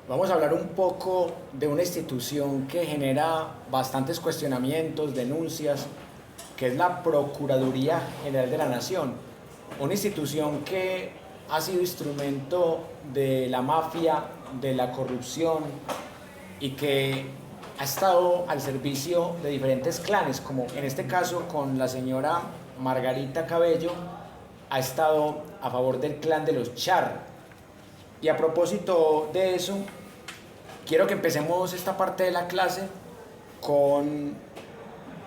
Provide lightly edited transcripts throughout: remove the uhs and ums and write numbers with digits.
Vamos a hablar un poco de una institución que genera bastantes cuestionamientos, denuncias, que es la Procuraduría General de la Nación. Una institución que ha sido instrumento de la mafia, de la corrupción y que ha estado al servicio de diferentes clanes, como en este caso con la señora Margarita Cabello, ha estado a favor del clan de los Char. Y a propósito de eso, quiero que empecemos esta parte de la clase con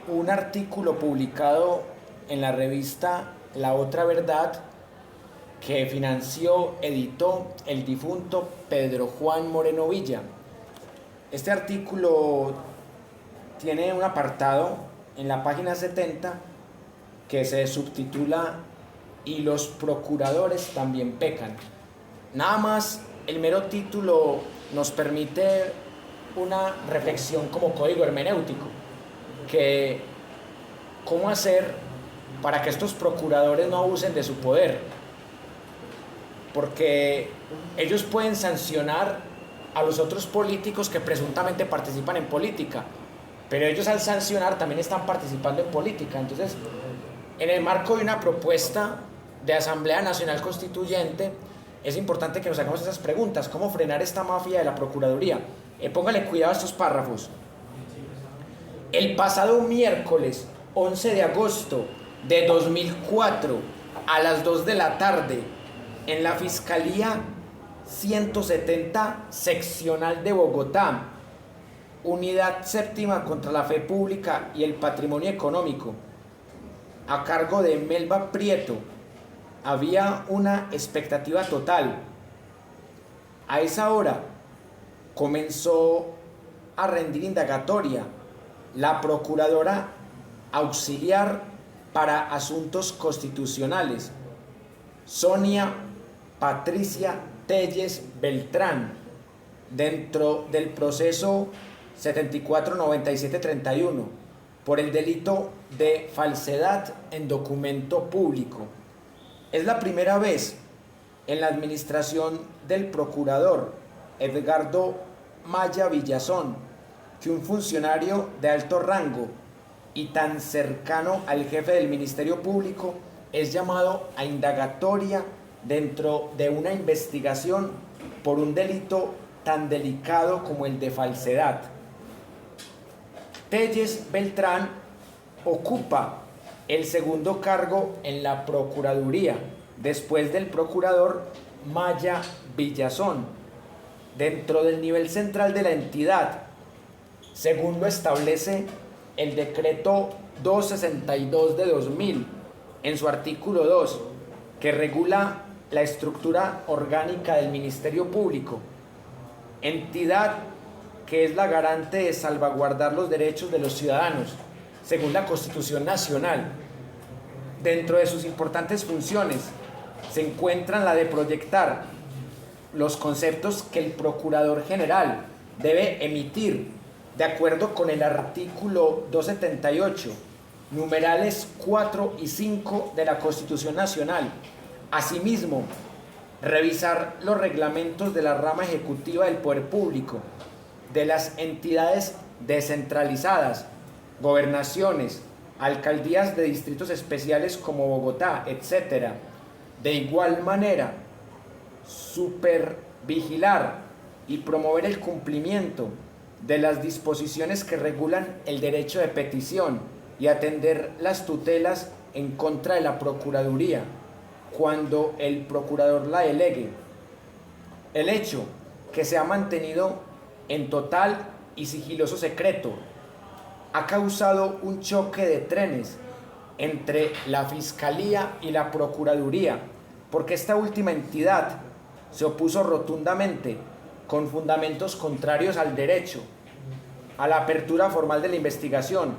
un artículo publicado en la revista La Otra Verdad que editó el difunto Pedro Juan Moreno Villa. Este artículo tiene un apartado en la página 70 que se subtitula "Y los procuradores también pecan". Nada más el mero título nos permite una reflexión como código hermenéutico, que cómo hacer para que estos procuradores no abusen de su poder, porque ellos pueden sancionar a los otros políticos que presuntamente participan en política, pero ellos al sancionar también están participando en política. Entonces, en el marco de una propuesta de Asamblea Nacional Constituyente, es importante que nos hagamos esas preguntas. ¿Cómo frenar esta mafia de la Procuraduría? Póngale cuidado a estos párrafos. El pasado miércoles 11 de agosto de 2004 a las 2 de la tarde en la Fiscalía 170 Seccional de Bogotá, Unidad Séptima contra la Fe Pública y el Patrimonio Económico, a cargo de Melba Prieto, había una expectativa total. A esa hora comenzó a rendir indagatoria la Procuradora Auxiliar para Asuntos Constitucionales, Sonia Patricia Telles Beltrán, dentro del proceso 749731 por el delito de falsedad en documento público. Es la primera vez en la administración del procurador Edgardo Maya Villazón que un funcionario de alto rango y tan cercano al jefe del Ministerio Público es llamado a indagatoria dentro de una investigación por un delito tan delicado como el de falsedad. Telles Beltrán ocupa el segundo cargo en la Procuraduría, después del procurador Maya Villazón, dentro del nivel central de la entidad, según lo establece el decreto 262 de 2000, en su artículo 2, que regula la estructura orgánica del Ministerio Público, entidad que es la garante de salvaguardar los derechos de los ciudadanos, según la Constitución Nacional. Dentro de sus importantes funciones se encuentran la de proyectar los conceptos que el Procurador General debe emitir de acuerdo con el artículo 278, numerales 4 y 5 de la Constitución Nacional. Asimismo, revisar los reglamentos de la rama ejecutiva del poder público, de las entidades descentralizadas, gobernaciones, alcaldías de distritos especiales como Bogotá, etc. De igual manera, supervigilar y promover el cumplimiento de las disposiciones que regulan el derecho de petición y atender las tutelas en contra de la Procuraduría cuando el procurador la delegue. El hecho que se ha mantenido en total y sigiloso secreto ha causado un choque de trenes entre la Fiscalía y la Procuraduría, porque esta última entidad se opuso rotundamente, con fundamentos contrarios al derecho, a la apertura formal de la investigación,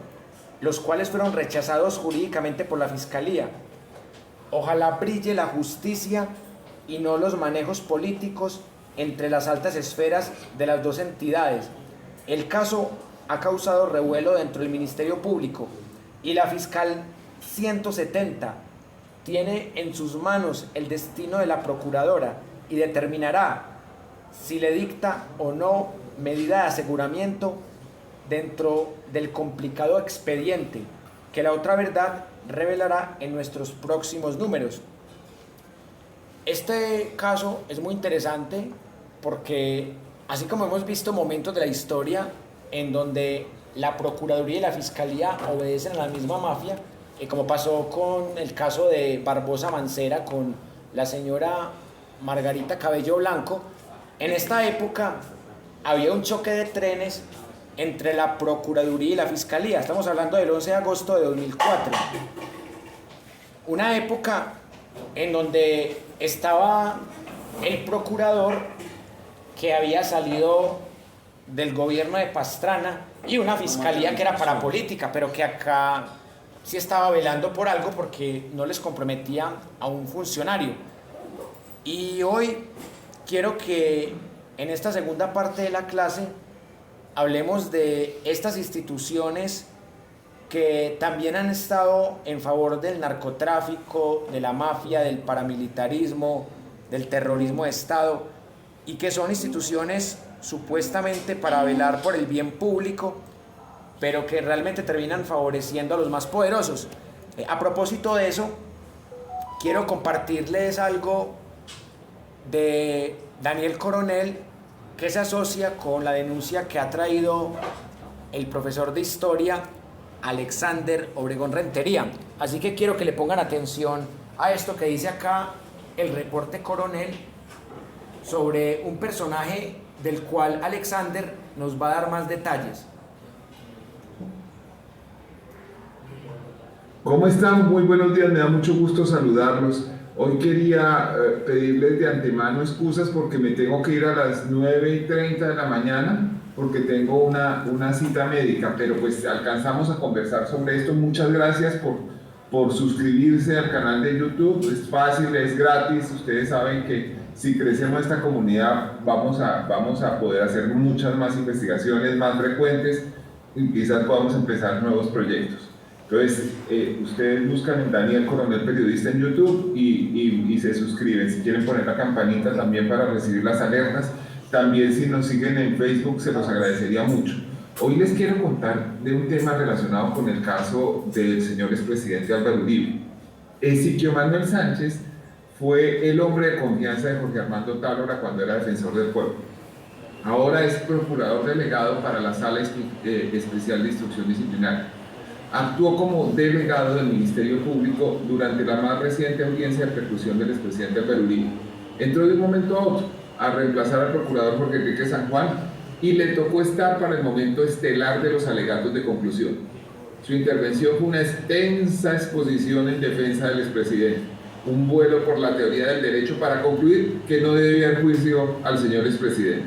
los cuales fueron rechazados jurídicamente por la Fiscalía. Ojalá brille la justicia y no los manejos políticos entre las altas esferas de las dos entidades. El caso ha causado revuelo dentro del Ministerio Público y la fiscal 170 tiene en sus manos el destino de la procuradora y determinará si le dicta o no medida de aseguramiento dentro del complicado expediente que La Otra Verdad revelará en nuestros próximos números. Este caso es muy interesante porque, así como hemos visto momentos de la historia en donde la Procuraduría y la Fiscalía obedecen a la misma mafia, como pasó con el caso de Barbosa Mancera con la señora Margarita Cabello Blanco, en esta época había un choque de trenes entre la Procuraduría y la Fiscalía. Estamos hablando del 11 de agosto de 2004. Una época en donde estaba el procurador que había salido del gobierno de Pastrana y una fiscalía que era parapolítica, pero que acá sí estaba velando por algo porque no les comprometía a un funcionario. Y hoy quiero que en esta segunda parte de la clase hablemos de estas instituciones que también han estado en favor del narcotráfico, de la mafia, del paramilitarismo, del terrorismo de Estado, y que son instituciones supuestamente para velar por el bien público, pero que realmente terminan favoreciendo a los más poderosos. A propósito de eso, quiero compartirles algo de Daniel Coronel, que se asocia con la denuncia que ha traído el profesor de historia Alexander Obregón Rentería. Así que quiero que le pongan atención a esto que dice acá el reporte Coronel sobre un personaje del cual Alexander nos va a dar más detalles. ¿Cómo están? Muy buenos días, me da mucho gusto saludarlos. Hoy quería pedirles de antemano excusas porque me tengo que ir a las 9:30 de la mañana porque tengo una cita médica, pero pues alcanzamos a conversar sobre esto. Muchas gracias por suscribirse al canal de YouTube. Es fácil, es gratis. Ustedes saben que si crecemos esta comunidad vamos a poder hacer muchas más investigaciones más frecuentes y quizás podamos empezar nuevos proyectos. Entonces, ustedes buscan en Daniel Coronel Periodista en YouTube y se suscriben. Si quieren poner la campanita también para recibir las alertas. También si nos siguen en Facebook se los agradecería mucho. Hoy les quiero contar de un tema relacionado con el caso del señor expresidente Álvaro Uribe. Siquio Manuel Sánchez fue el hombre de confianza de Jorge Armando Tálora cuando era defensor del pueblo. Ahora es procurador delegado para la Sala Especial de Instrucción Disciplinaria. Actuó como delegado del Ministerio Público durante la más reciente audiencia de persecución del expresidente Álvaro Uribe. Entró de un momento a otro a reemplazar al procurador Jorge Enrique San Juan y le tocó estar para el momento estelar de los alegatos de conclusión. Su intervención fue una extensa exposición en defensa del expresidente, un vuelo por la teoría del derecho para concluir que no debía haber juicio al señor expresidente.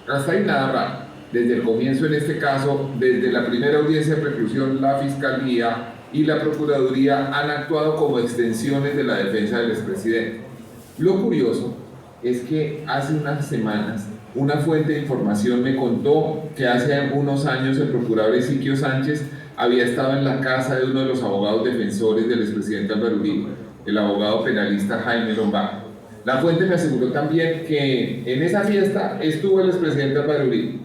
Hasta ahí nada raro. Desde el comienzo, en este caso, desde la primera audiencia de preclusión, la Fiscalía y la Procuraduría han actuado como extensiones de la defensa del expresidente. Lo curioso es que hace unas semanas una fuente de información me contó que hace unos años el procurador Siquio Sánchez había estado en la casa de uno de los abogados defensores del expresidente Álvaro Uribe, el abogado penalista Jaime Lombardo. La fuente me aseguró también que en esa fiesta estuvo el expresidente Álvaro Uribe.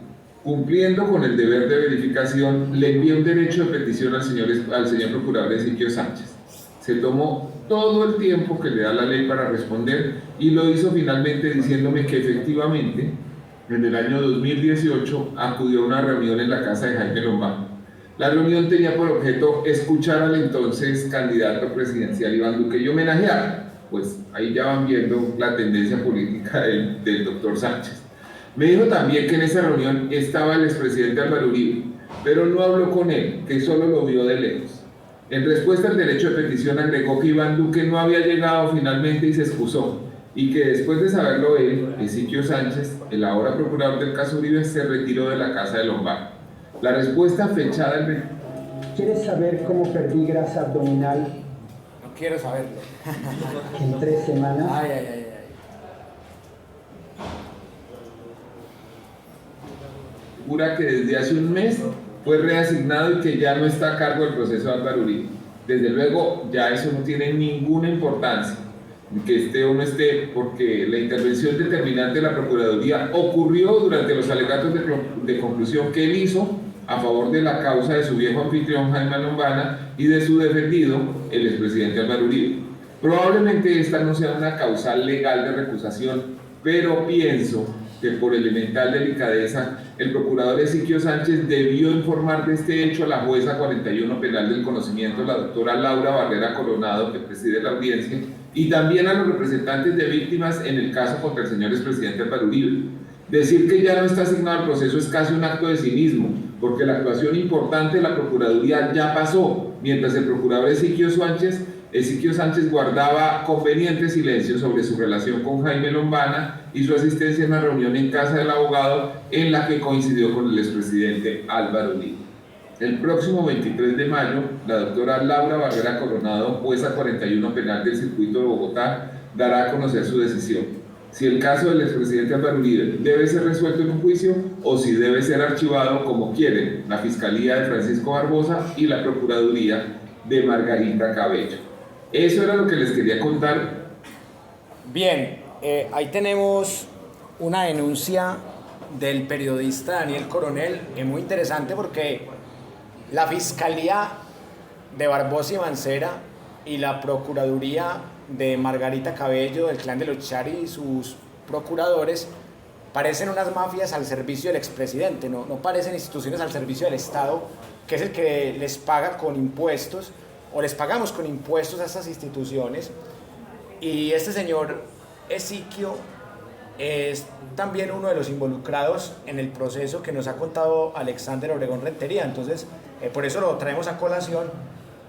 Cumpliendo con el deber de verificación, le envié un derecho de petición al señor procurador Siquio Sánchez. Se tomó todo el tiempo que le da la ley para responder y lo hizo finalmente diciéndome que efectivamente en el año 2018 acudió a una reunión en la casa de Jaime Lombardo. La reunión tenía por objeto escuchar al entonces candidato presidencial Iván Duque y homenajear. Pues ahí ya van viendo la tendencia política del doctor Sánchez. Me dijo también que en esa reunión estaba el expresidente Álvaro Uribe, pero no habló con él, que solo lo vio de lejos. En respuesta al derecho de petición agregó que Iván Duque no había llegado finalmente y se excusó, y que después de saberlo él, Siquio Sánchez, el ahora procurador del caso Uribe, se retiró de la casa de Lombardo. La respuesta fechada el 20... ¿Quieres saber cómo perdí grasa abdominal? No quiero saberlo. En 3 semanas. Ay. Jura que desde hace un mes fue reasignado y que ya no está a cargo del proceso de Álvaro Uribe. Desde luego, ya eso no tiene ninguna importancia. que esté o no esté, porque la intervención determinante de la Procuraduría ocurrió durante los alegatos de conclusión que él hizo a favor de la causa de su viejo anfitrión Jaime Lombana y de su defendido, el expresidente Álvaro Uribe. Probablemente esta no sea una causal legal de recusación, pero pienso que por elemental delicadeza, el procurador Ezequiel Sánchez debió informar de este hecho a la jueza 41 penal del conocimiento, la doctora Laura Barrera Coronado, que preside la audiencia, y también a los representantes de víctimas en el caso contra el señor expresidente Álvaro Uribe. Decir que ya no está asignado al proceso es casi un acto de cinismo, porque la actuación importante de la Procuraduría ya pasó, mientras el procurador Ezequiel Sánchez guardaba conveniente silencio sobre su relación con Jaime Lombana y su asistencia en una reunión en casa del abogado en la que coincidió con el expresidente Álvaro Uribe. El próximo 23 de mayo, la doctora Laura Barrera Coronado, jueza 41 penal del circuito de Bogotá, dará a conocer su decisión. Si el caso del expresidente Álvaro Uribe debe ser resuelto en un juicio o si debe ser archivado como quieren la Fiscalía de Francisco Barbosa y la Procuraduría de Margarita Cabello. Eso era lo que les quería contar. Bien, ahí tenemos una denuncia del periodista Daniel Coronel, es muy interesante porque la Fiscalía de Barbosa y Mancera y la Procuraduría de Margarita Cabello, del clan de los Chari y sus procuradores, parecen unas mafias al servicio del expresidente, no parecen instituciones al servicio del Estado, que es el que les paga con impuestos, o les pagamos con impuestos a estas instituciones. Y este señor Ezequiel es también uno de los involucrados en el proceso que nos ha contado Alexander Obregón Rentería. Entonces, por eso lo traemos a colación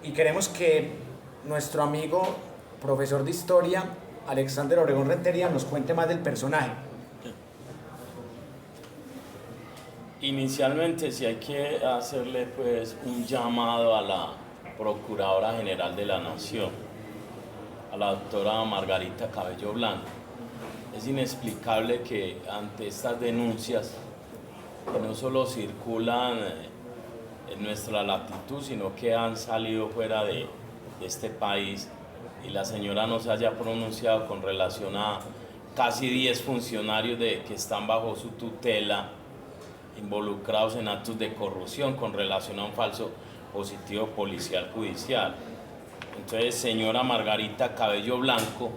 y queremos que nuestro amigo profesor de historia, Alexander Obregón Rentería, nos cuente más del personaje. Inicialmente sí hay que hacerle pues un llamado a la Procuradora General de la Nación, a la doctora Margarita Cabello Blanco. Es inexplicable que ante estas denuncias, que no solo circulan en nuestra latitud, sino que han salido fuera de este país, y la señora no se haya pronunciado con relación a casi 10 funcionarios que están bajo su tutela, involucrados en actos de corrupción con relación a un falso positivo policial judicial. Entonces, señora Margarita Cabello Blanco,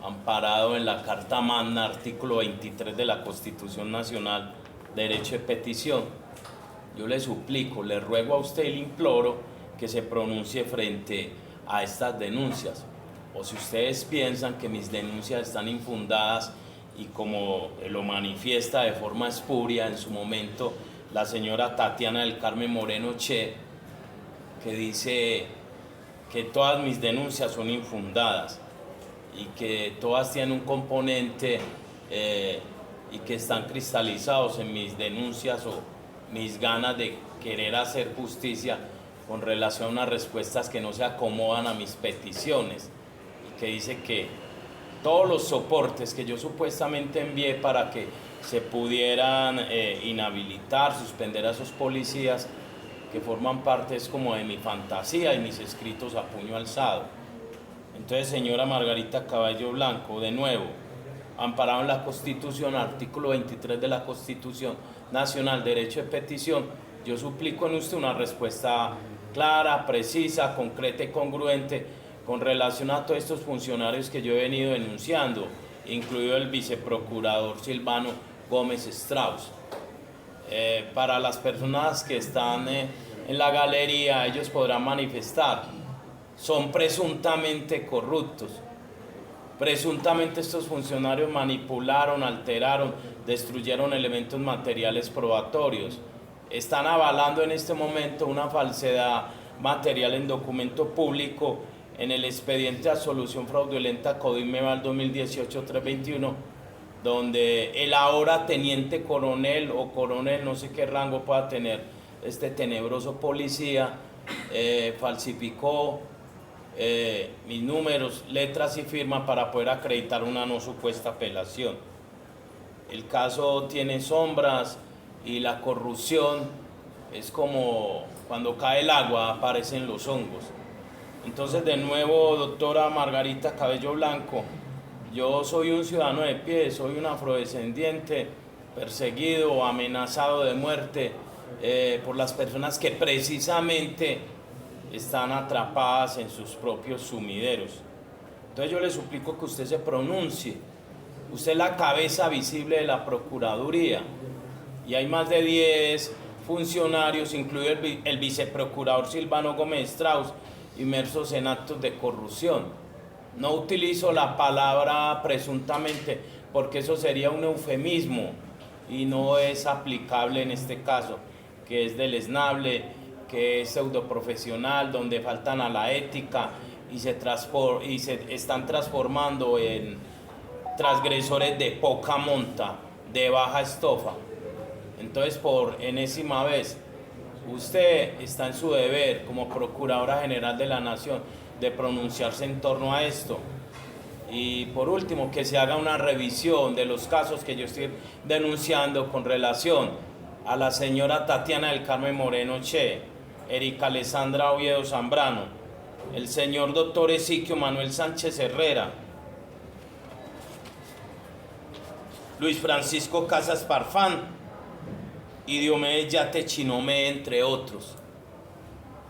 amparado en la Carta Magna, artículo 23 de la Constitución Nacional, derecho de petición, yo le suplico, le ruego a usted y le imploro que se pronuncie frente a estas denuncias, o si ustedes piensan que mis denuncias están infundadas y como lo manifiesta de forma espuria en su momento la señora Tatiana del Carmen Moreno Che, que dice que todas mis denuncias son infundadas y que todas tienen un componente y que están cristalizados en mis denuncias o mis ganas de querer hacer justicia con relación a unas respuestas que no se acomodan a mis peticiones, y que dice que todos los soportes que yo supuestamente envié para que se pudieran inhabilitar, suspender a esos policías, que forman parte es como de mi fantasía y mis escritos a puño alzado. Entonces, señora Margarita Cabello Blanco, de nuevo, amparado en la Constitución, artículo 23 de la Constitución Nacional, derecho de petición, yo suplico en usted una respuesta clara, precisa, concreta y congruente con relación a todos estos funcionarios que yo he venido denunciando, incluido el viceprocurador Silvano Gómez Strauss. Para las personas que están en la galería, ellos podrán manifestar, son presuntamente corruptos. Presuntamente estos funcionarios manipularon, alteraron, destruyeron elementos materiales probatorios. Están avalando en este momento una falsedad material en documento público en el expediente de absolución fraudulenta Codinmeval 2018-321, donde el ahora teniente coronel o coronel, no sé qué rango pueda tener este tenebroso policía, falsificó mis números, letras y firmas para poder acreditar una no supuesta apelación. El caso tiene sombras y la corrupción es como cuando cae el agua, aparecen los hongos. Entonces, de nuevo, doctora Margarita Cabello Blanco, yo soy un ciudadano de pie, soy un afrodescendiente perseguido, amenazado de muerte por las personas que precisamente están atrapadas en sus propios sumideros. Entonces yo le suplico que usted se pronuncie. Usted es la cabeza visible de la Procuraduría y hay más de 10 funcionarios, incluido el viceprocurador Silvano Gómez Strauss, inmersos en actos de corrupción. No utilizo la palabra presuntamente porque eso sería un eufemismo y no es aplicable en este caso, que es deleznable, que es pseudoprofesional, donde faltan a la ética y se están transformando en transgresores de poca monta, de baja estofa. Entonces, por enésima vez, usted está en su deber como Procuradora General de la Nación de pronunciarse en torno a esto. Y por último, que se haga una revisión de los casos que yo estoy denunciando con relación a la señora Tatiana del Carmen Moreno Che, Erika Alessandra Oviedo Zambrano, el señor doctor Ezequiel Manuel Sánchez Herrera, Luis Francisco Casas Parfán y Diomedes Yate Chinomé, entre otros.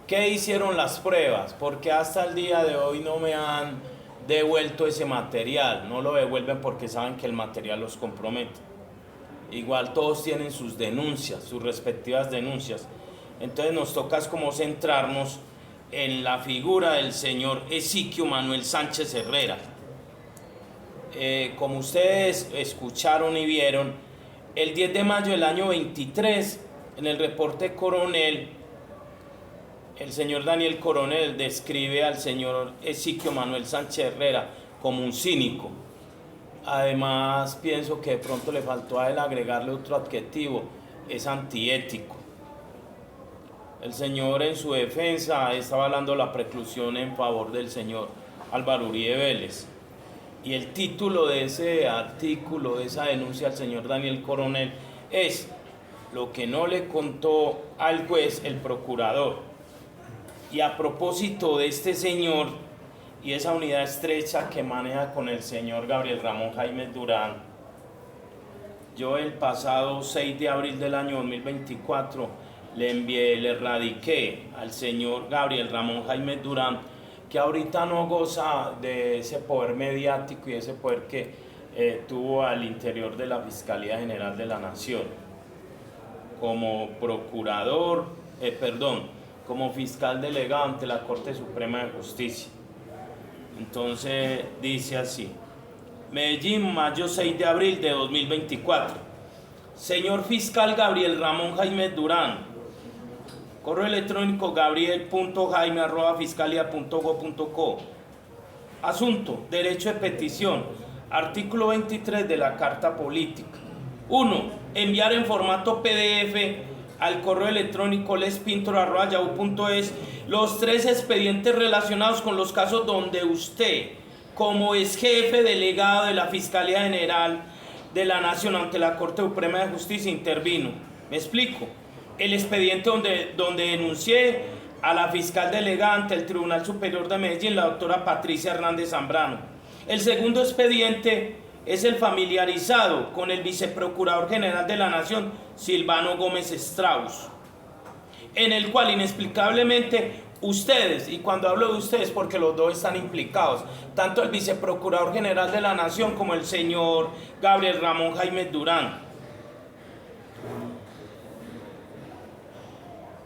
¿Qué hicieron las pruebas? Porque hasta el día de hoy no me han devuelto ese material. No lo devuelven porque saben que el material los compromete. Igual todos tienen sus denuncias, sus respectivas denuncias. Entonces nos toca como centrarnos en la figura del señor Ezequiel Manuel Sánchez Herrera. Como ustedes escucharon y vieron, el 10 de mayo del año 23, en el reporte Coronel, el señor Daniel Coronel describe al señor Ezequiel Manuel Sánchez Herrera como un cínico. Además, pienso que de pronto le faltó a él agregarle otro adjetivo, es antiético. El señor en su defensa estaba hablando la preclusión en favor del señor Álvaro Uribe Vélez. Y el título de ese artículo, de esa denuncia al señor Daniel Coronel, es lo que no le contó al juez el procurador. Y a propósito de este señor y esa unidad estrecha que maneja con el señor Gabriel Ramón Jaime Durán, yo el pasado 6 de abril del año 2024 le radiqué al señor Gabriel Ramón Jaime Durán, que ahorita no goza de ese poder mediático y ese poder que tuvo al interior de la Fiscalía General de la Nación, como como fiscal delegado ante la Corte Suprema de Justicia. Entonces dice así: Medellín, mayo 6 de abril de 2024. Señor fiscal Gabriel Ramón Jaime Durán, correo electrónico gabriel.jaime@fiscalia.go.co. Asunto: derecho de petición, artículo 23 de la Carta Política. 1. Enviar en formato PDF al correo electrónico lespintor@yahoo.es los 3 expedientes relacionados con los casos donde usted, como ex jefe delegado de la Fiscalía General de la Nación ante la Corte Suprema de Justicia, intervino. Me explico. El expediente donde denuncié a la fiscal delegada ante el Tribunal Superior de Medellín, la doctora Patricia Hernández Zambrano. El segundo expediente es el familiarizado con el viceprocurador general de la Nación, Silvano Gómez Strauss, en el cual inexplicablemente ustedes, y cuando hablo de ustedes porque los dos están implicados, tanto el viceprocurador general de la Nación como el señor Gabriel Ramón Jaime Durán.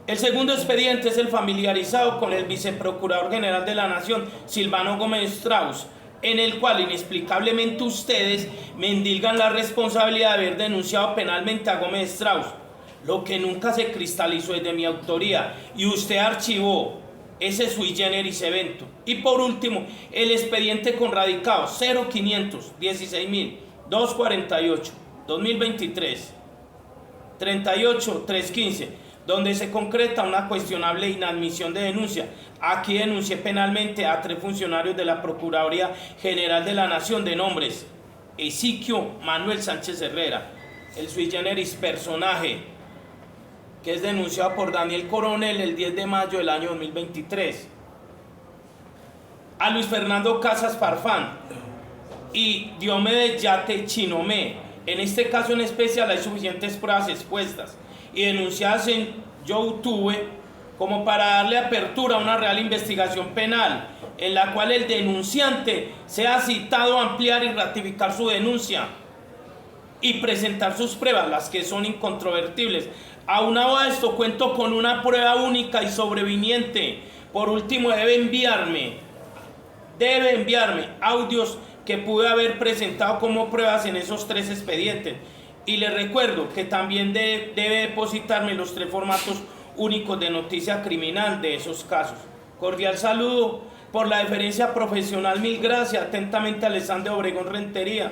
El segundo expediente es el familiarizado con el viceprocurador general de la Nación, Silvano Gómez Strauss, en el cual inexplicablemente ustedes me endilgan la responsabilidad de haber denunciado penalmente a Gómez Strauss, lo que nunca se cristalizó es de mi autoría, y usted archivó ese sui generis evento. Y por último, el expediente con radicado 0500-16248 2023 38-315, donde se concreta una cuestionable inadmisión de denuncia. Aquí denuncié penalmente a 3 funcionarios de la Procuraduría General de la Nación de nombres: Ezequiel Manuel Sánchez Herrera, el sui generis personaje, que es denunciado por Daniel Coronel el 10 de mayo del año 2023. a Luis Fernando Casas Farfán y Diomedes Yate Chinomé. En este caso en especial hay suficientes pruebas expuestas y denunciadas en YouTube como para darle apertura a una real investigación penal en la cual el denunciante sea citado a ampliar y ratificar su denuncia y presentar sus pruebas, las que son incontrovertibles. Aunado a esto, cuento con una prueba única y sobreviniente. Por último, debe enviarme audios que pude haber presentado como pruebas en esos 3 expedientes. Y le recuerdo que también debe depositarme los 3 formatos únicos de noticia criminal de esos casos. Cordial saludo, por la deferencia profesional, mil gracias. Atentamente, Alexander Obregón Rentería.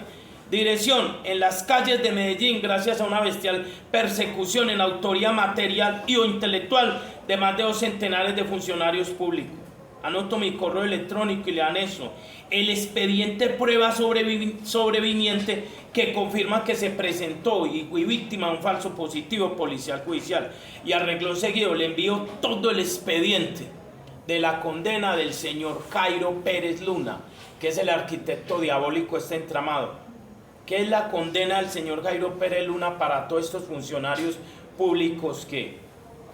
Dirección: en las calles de Medellín, gracias a una bestial persecución en autoría material y o intelectual de más de 2 centenares de funcionarios públicos. Anoto mi correo electrónico y le anexo el expediente prueba sobreviniente que confirma que se presentó y fui víctima de un falso positivo policial judicial. Y a renglón seguido le envío todo el expediente de la condena del señor Jairo Pérez Luna, que es el arquitecto diabólico de este entramado. ¿Qué es la condena del señor Jairo Pérez Luna para todos estos funcionarios públicos que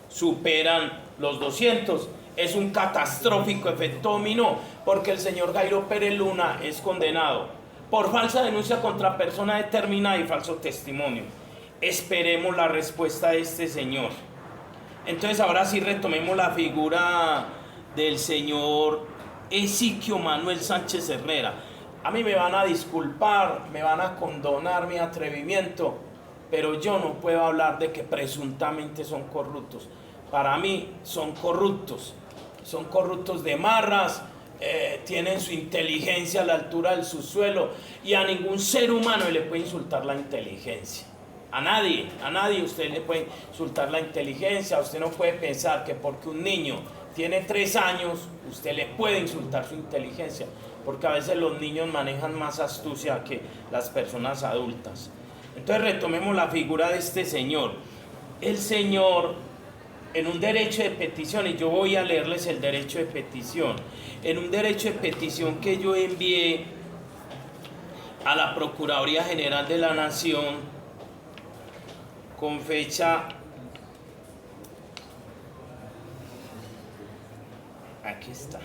superan los 200? Es un catastrófico efecto dominó, porque el señor Jairo Pérez Luna es condenado por falsa denuncia contra persona determinada y falso testimonio. Esperemos la respuesta de este señor. Entonces ahora sí retomemos la figura del señor Ezequiel Manuel Sánchez Herrera. A mí me van a disculpar, me van a condonar mi atrevimiento, pero yo no puedo hablar de que presuntamente son corruptos. Para mí son corruptos de marras, tienen su inteligencia a la altura del subsuelo y a ningún ser humano le puede insultar la inteligencia. A nadie usted le puede insultar la inteligencia. Usted no puede pensar que porque un niño tiene 3 años, usted le puede insultar su inteligencia, porque a veces los niños manejan más astucia que las personas adultas. Entonces retomemos la figura de este señor. El señor, en un derecho de petición, y yo voy a leerles el derecho de petición, en un derecho de petición que yo envié a la Procuraduría General de la Nación con fecha, aquí está,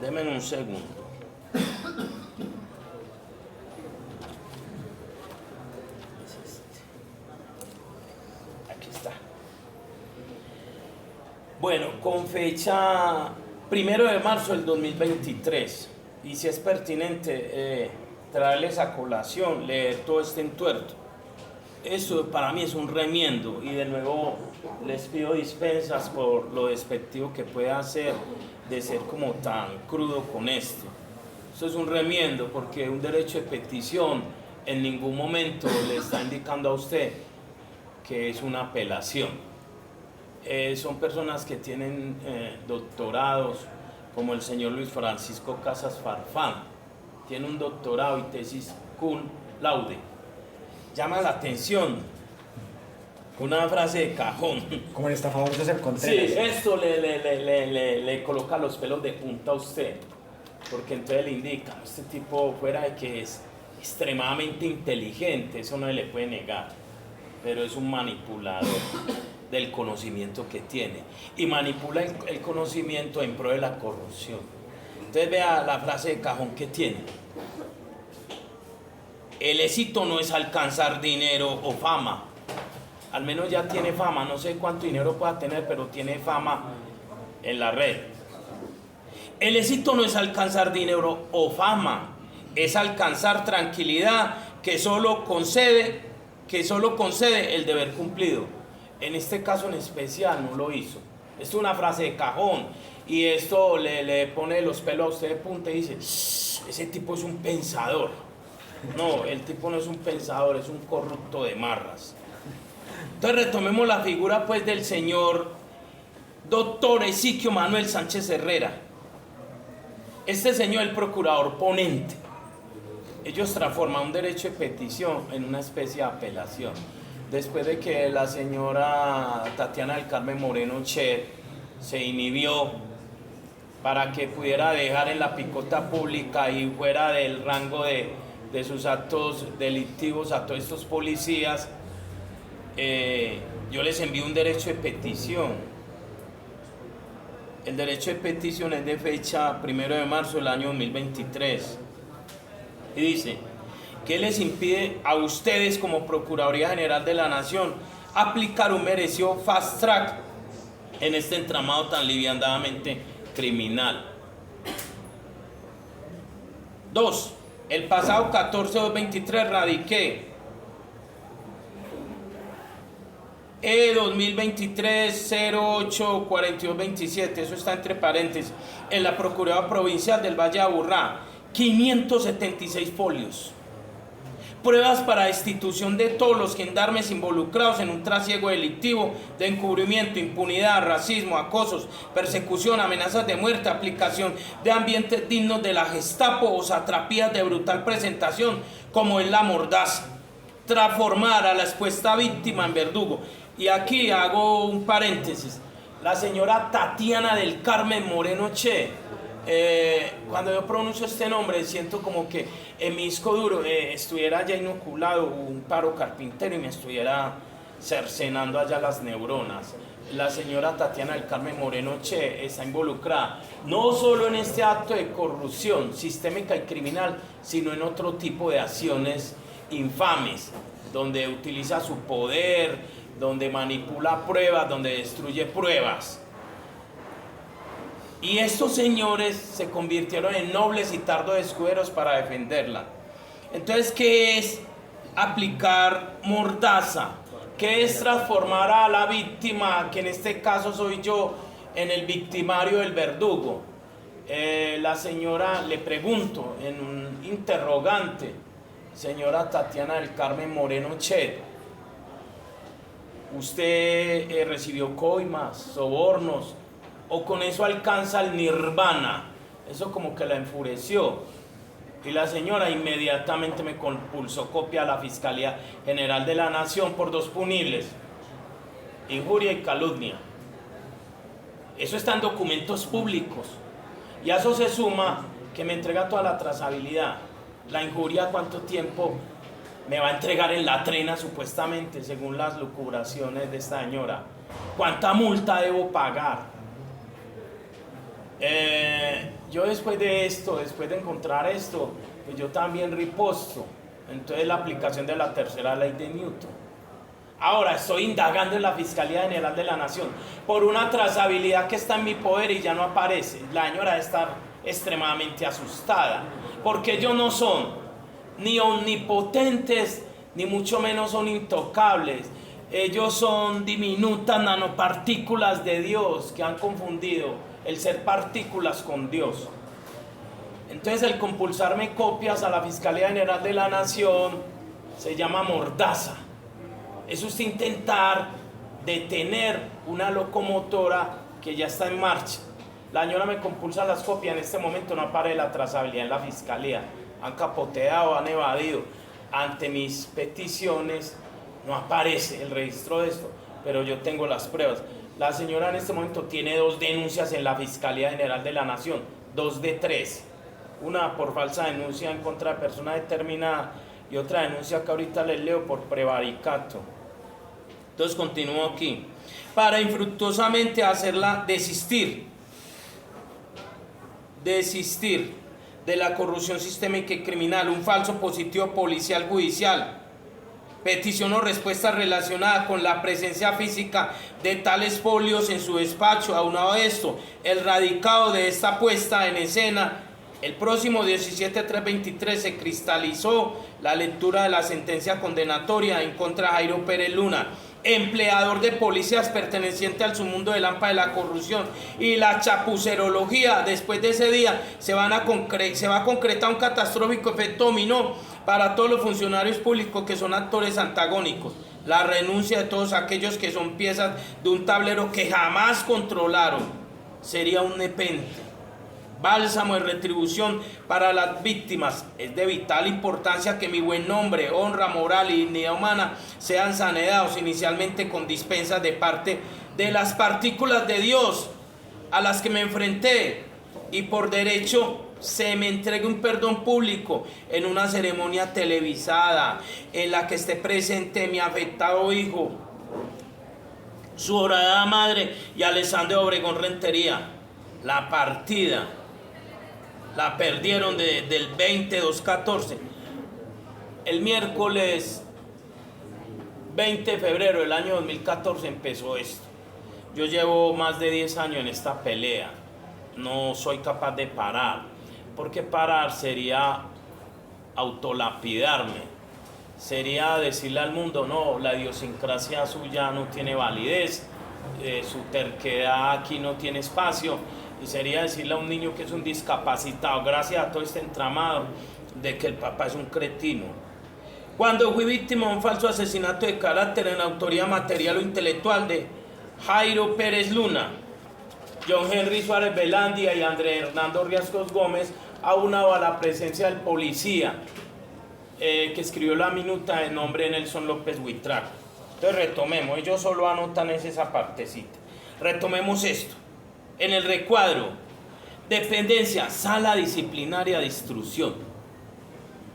denme un segundo. Aquí está. Bueno, con fecha 1 de marzo del 2023, y si es pertinente traerles a colación, leer todo este entuerto. Eso para mí es un remiendo, y de nuevo les pido dispensas por lo despectivo que pueda ser de ser como tan crudo con esto. Eso es un remiendo, porque un derecho de petición en ningún momento le está indicando a usted que es una apelación. Son personas que tienen doctorados, como el señor Luis Francisco Casas Farfán, tiene un doctorado y tesis cum laude. Llama la atención una frase de cajón. Como el estafador Joseph Contreras. Sí, esto le coloca los pelos de punta a usted, porque entonces le indica, este tipo, fuera de que es extremadamente inteligente, eso no se le puede negar, pero es un manipulador del conocimiento que tiene, y manipula el conocimiento en pro de la corrupción. Entonces vea la frase de cajón que tiene: el éxito no es alcanzar dinero o fama. Al menos ya tiene fama, no sé cuánto dinero pueda tener, pero tiene fama en la red. El éxito no es alcanzar dinero o fama, es alcanzar tranquilidad que solo concede el deber cumplido. En este caso en especial no lo hizo. Esto es una frase de cajón, y esto le pone los pelos a usted de punta y dice: ese tipo es un pensador. No, el tipo no es un pensador, es un corrupto de marras. Entonces retomemos la figura pues del señor doctor Ezequiel Manuel Sánchez Herrera. Este señor es el procurador ponente. Ellos transforman un derecho de petición en una especie de apelación. Después de que la señora Tatiana del Carmen Moreno Cher se inhibió para que pudiera dejar en la picota pública y fuera del rango de sus actos delictivos a todos estos policías, yo les envío un derecho de petición. El derecho de petición es de fecha 1 de marzo del año 2023 y dice: ¿qué les impide a ustedes como Procuraduría General de la Nación aplicar un merecido fast track en este entramado tan livianamente criminal? 2. El pasado 14/2/23 radiqué E2023-08-4227, eso está entre paréntesis, en la Procuraduría Provincial del Valle de Aburrá, 576 folios. Pruebas para destitución de todos los gendarmes involucrados en un trasiego delictivo de encubrimiento, impunidad, racismo, acosos, persecución, amenazas de muerte, aplicación de ambientes dignos de la Gestapo o satrapías de brutal presentación, como es la mordaza. Transformar a la expuesta víctima en verdugo. Y aquí hago un paréntesis. La señora Tatiana del Carmen Moreno Che, cuando yo pronuncio este nombre siento como que en mi disco duro estuviera ya inoculado un paro carpintero y me estuviera cercenando allá las neuronas. La señora Tatiana del Carmen Moreno Che está involucrada no solo en este acto de corrupción sistémica y criminal, sino en otro tipo de acciones infames, donde utiliza su poder, donde manipula pruebas, donde destruye pruebas. Y estos señores se convirtieron en nobles y tardos escuderos para defenderla. Entonces, ¿qué es aplicar mordaza? ¿Qué es transformar a la víctima, que en este caso soy yo, en el victimario del verdugo? La señora, le pregunto en un interrogante, señora Tatiana del Carmen Moreno Che, ¿usted recibió coimas, sobornos, o con eso alcanza el nirvana? Eso como que la enfureció. Y la señora inmediatamente me compulsó copia a la Fiscalía General de la Nación por 2 punibles: injuria y calumnia. Eso está en documentos públicos. Y a eso se suma que me entrega toda la trazabilidad. La injuria, ¿cuánto tiempo me va a entregar en la trena supuestamente, según las lucubraciones de esta señora? ¿Cuánta multa debo pagar? Yo después de esto, después de encontrar esto, pues yo también riposto. Entonces la aplicación de la tercera ley de Newton. Ahora estoy indagando en la Fiscalía General de la Nación por una trazabilidad que está en mi poder y ya no aparece. La señora debe estar extremadamente asustada, porque ellos no son ni omnipotentes, ni mucho menos son intocables. Ellos son diminutas nanopartículas de Dios que han confundido el ser partículas con Dios. Entonces el compulsarme copias a la Fiscalía General de la Nación se llama mordaza. Es usted intentar detener una locomotora que ya está en marcha. La señora me compulsa las copias, en este momento no aparece la trazabilidad en la Fiscalía. Han capoteado, han evadido. Ante mis peticiones no aparece el registro de esto, pero yo tengo las pruebas. La señora en este momento tiene 2 denuncias en la Fiscalía General de la Nación, 2 de 3. Una por falsa denuncia en contra de persona determinada y otra denuncia que ahorita les leo por prevaricato. Entonces continúo aquí. Para infructuosamente hacerla desistir de la corrupción sistémica y criminal, un falso positivo policial judicial, petición o respuesta relacionada con la presencia física de tales folios en su despacho. Aunado a esto, el radicado de esta puesta en escena, el próximo 17/3/23 se cristalizó la lectura de la sentencia condenatoria en contra de Jairo Pérez Luna, empleador de policías perteneciente al submundo del AMPA de la corrupción, y la chapucerología. Después de ese día se va a concretar un catastrófico efecto dominó para todos los funcionarios públicos que son actores antagónicos. La renuncia de todos aquellos que son piezas de un tablero que jamás controlaron. Sería un nepente. Bálsamo de retribución para las víctimas. Es de vital importancia que mi buen nombre, honra, moral y dignidad humana sean saneados inicialmente con dispensas de parte de las partículas de Dios, a las que me enfrenté y por derecho se me entregue un perdón público en una ceremonia televisada en la que esté presente mi afectado hijo, su orada madre y Alessandro Obregón Rentería. La partida la perdieron del 20-2-14. El miércoles 20 de febrero del año 2014 empezó esto. Yo llevo más de 10 años en esta pelea. No soy capaz de parar, porque parar sería autolapidarme. Sería decirle al mundo, no, la idiosincrasia suya no tiene validez, su terquedad aquí no tiene espacio. Y sería decirle a un niño que es un discapacitado, gracias a todo este entramado, de que el papá es un cretino. Cuando fui víctima de un falso asesinato de carácter en autoría material o intelectual de Jairo Pérez Luna, John Henry Suárez Velandia y Andrés Hernando Riascos Gómez, aunado a la presencia del policía que escribió la minuta de nombre de Nelson López Huitrago. Entonces retomemos, ellos solo anotan esa partecita. Retomemos esto. En el recuadro, dependencia, sala disciplinaria de instrucción.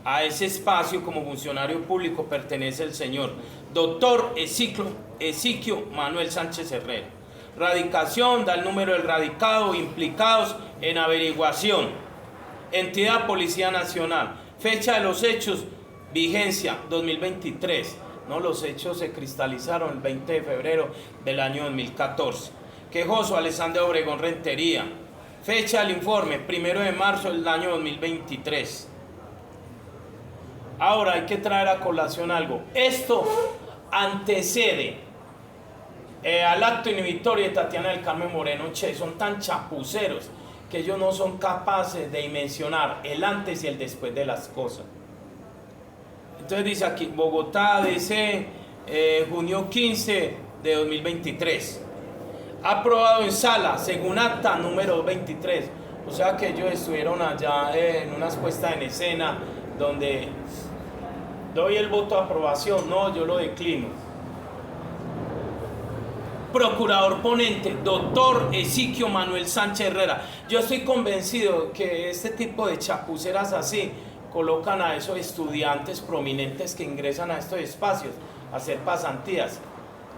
A ese espacio como funcionario público pertenece el señor doctor Ezequiel Manuel Sánchez Herrera. Radicación, da el número del radicado, implicados en averiguación. Entidad Policía Nacional. Fecha de los hechos, vigencia 2023. No, los hechos se cristalizaron el 20 de febrero del año 2014. Quejoso Alessandro Obregón Rentería. Fecha del informe, 1 de marzo del año 2023. Ahora hay que traer a colación algo. Esto antecede al acto inhibitorio de Tatiana del Carmen Moreno Che. Son tan chapuceros que ellos no son capaces de dimensionar el antes y el después de las cosas. Entonces dice aquí, Bogotá, DC, junio 15 de 2023. Aprobado en sala, según acta número 23. O sea que ellos estuvieron allá en unas puestas en escena donde doy el voto de aprobación. No, yo lo declino. Procurador ponente, doctor Ezequiel Manuel Sánchez Herrera. Yo estoy convencido que este tipo de chapuceras así colocan a esos estudiantes prominentes que ingresan a estos espacios a hacer pasantías.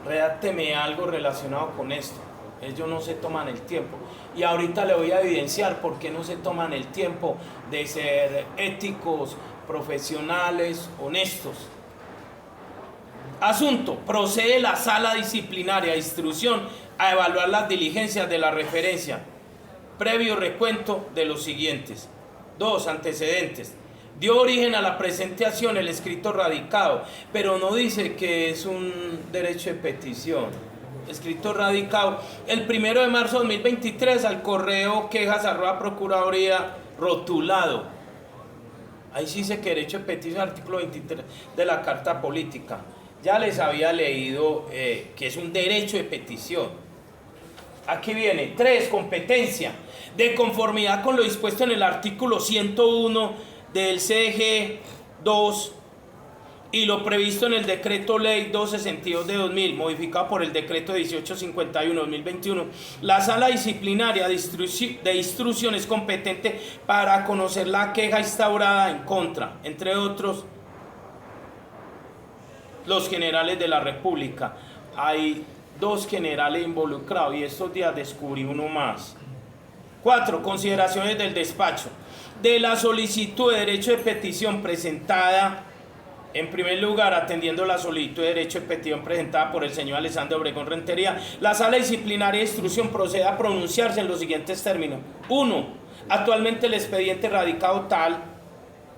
Redácteme algo relacionado con esto. Ellos no se toman el tiempo. Y ahorita le voy a evidenciar por qué no se toman el tiempo de ser éticos, profesionales, honestos. Asunto, procede la sala disciplinaria de instrucción a evaluar las diligencias de la referencia. Previo recuento de los siguientes. 2. Antecedentes. Dio origen a la presente acción el escrito radicado, pero no dice que es un derecho de petición. Escrito radicado el 1 de marzo de 2023 al correo quejas@procuraduría rotulado. Ahí sí dice que derecho de petición, artículo 23 de la Carta Política. Ya les había leído que es un derecho de petición. Aquí viene. 3. Competencia. De conformidad con lo dispuesto en el artículo 101 del CG 2 y lo previsto en el decreto ley 1262 de 2000, modificado por el decreto 1851-2021, la sala disciplinaria de instrucción es competente para conocer la queja instaurada en contra, entre otros, los generales de la República. Hay 2 generales involucrados y estos días descubrí uno más. 4. Consideraciones del despacho. De la solicitud de derecho de petición presentada, en primer lugar, atendiendo la solicitud de derecho de petición presentada por el señor Alessandro Obregón Rentería, la sala disciplinaria de instrucción procede a pronunciarse en los siguientes términos. 1. Actualmente el expediente radicado tal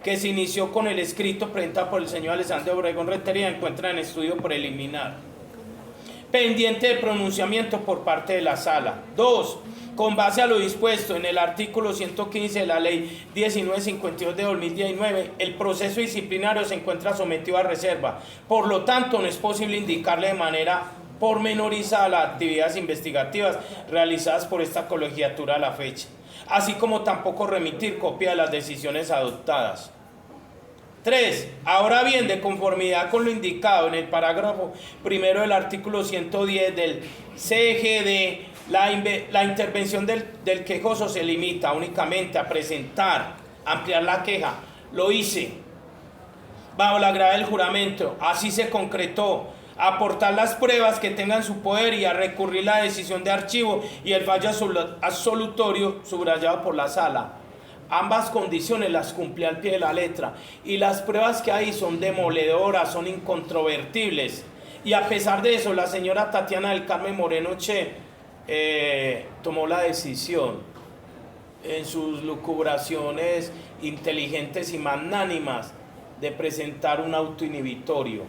que se inició con el escrito presentado por el señor Alessandro Obregón Rentería encuentra en estudio preliminar, pendiente de pronunciamiento por parte de la sala. 2. Con base a lo dispuesto en el artículo 115 de la ley 1952 de 2019, el proceso disciplinario se encuentra sometido a reserva. Por lo tanto, no es posible indicarle de manera pormenorizada las actividades investigativas realizadas por esta colegiatura a la fecha, así como tampoco remitir copia de las decisiones adoptadas. 3. Ahora bien, de conformidad con lo indicado en el parágrafo primero del artículo 110 del CGD La intervención del quejoso se limita únicamente a presentar, ampliar la queja. Lo hice bajo la grave del juramento, así se concretó, aportar las pruebas que tengan su poder y a recurrir la decisión de archivo y el fallo absolutorio subrayado por la sala. Ambas condiciones las cumplí al pie de la letra y las pruebas que hay son demoledoras, son incontrovertibles. Y a pesar de eso, la señora Tatiana del Carmen Moreno Che tomó la decisión en sus lucubraciones inteligentes y magnánimas de presentar un auto inhibitorio.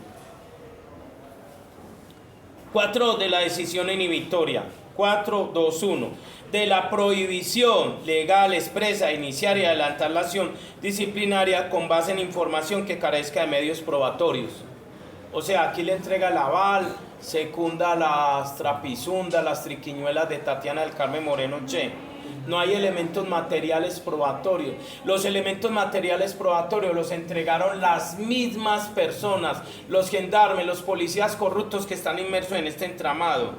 4 de la decisión inhibitoria, 4.2.1, de la prohibición legal expresa de iniciar y adelantar la acción disciplinaria con base en información que carezca de medios probatorios. O sea, aquí le entrega el aval, secunda las trapisundas, las triquiñuelas de Tatiana del Carmen Moreno Che. No hay elementos materiales probatorios. Los elementos materiales probatorios los entregaron las mismas personas, los gendarmes, los policías corruptos que están inmersos en este entramado.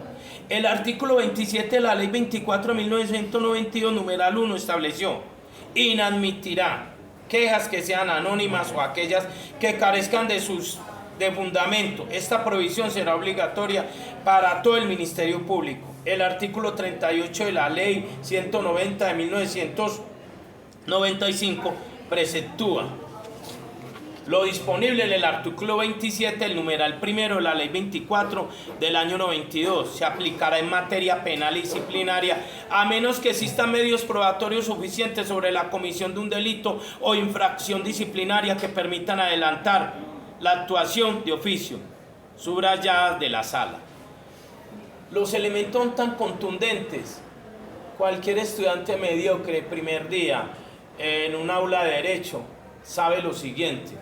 El artículo 27 de la ley 24 de 1992, numeral 1, estableció: inadmitirá quejas que sean anónimas o aquellas que carezcan de fundamento. Esta prohibición será obligatoria para todo el Ministerio Público. El artículo 38 de la ley 190 de 1995 preceptúa lo disponible en el artículo 27, el numeral primero de la ley 24 del año 92. Se aplicará en materia penal y disciplinaria a menos que existan medios probatorios suficientes sobre la comisión de un delito o infracción disciplinaria que permitan adelantar la actuación de oficio, subrayada de la sala. Los elementos son tan contundentes. Cualquier estudiante mediocre primer día en un aula de derecho sabe lo siguiente: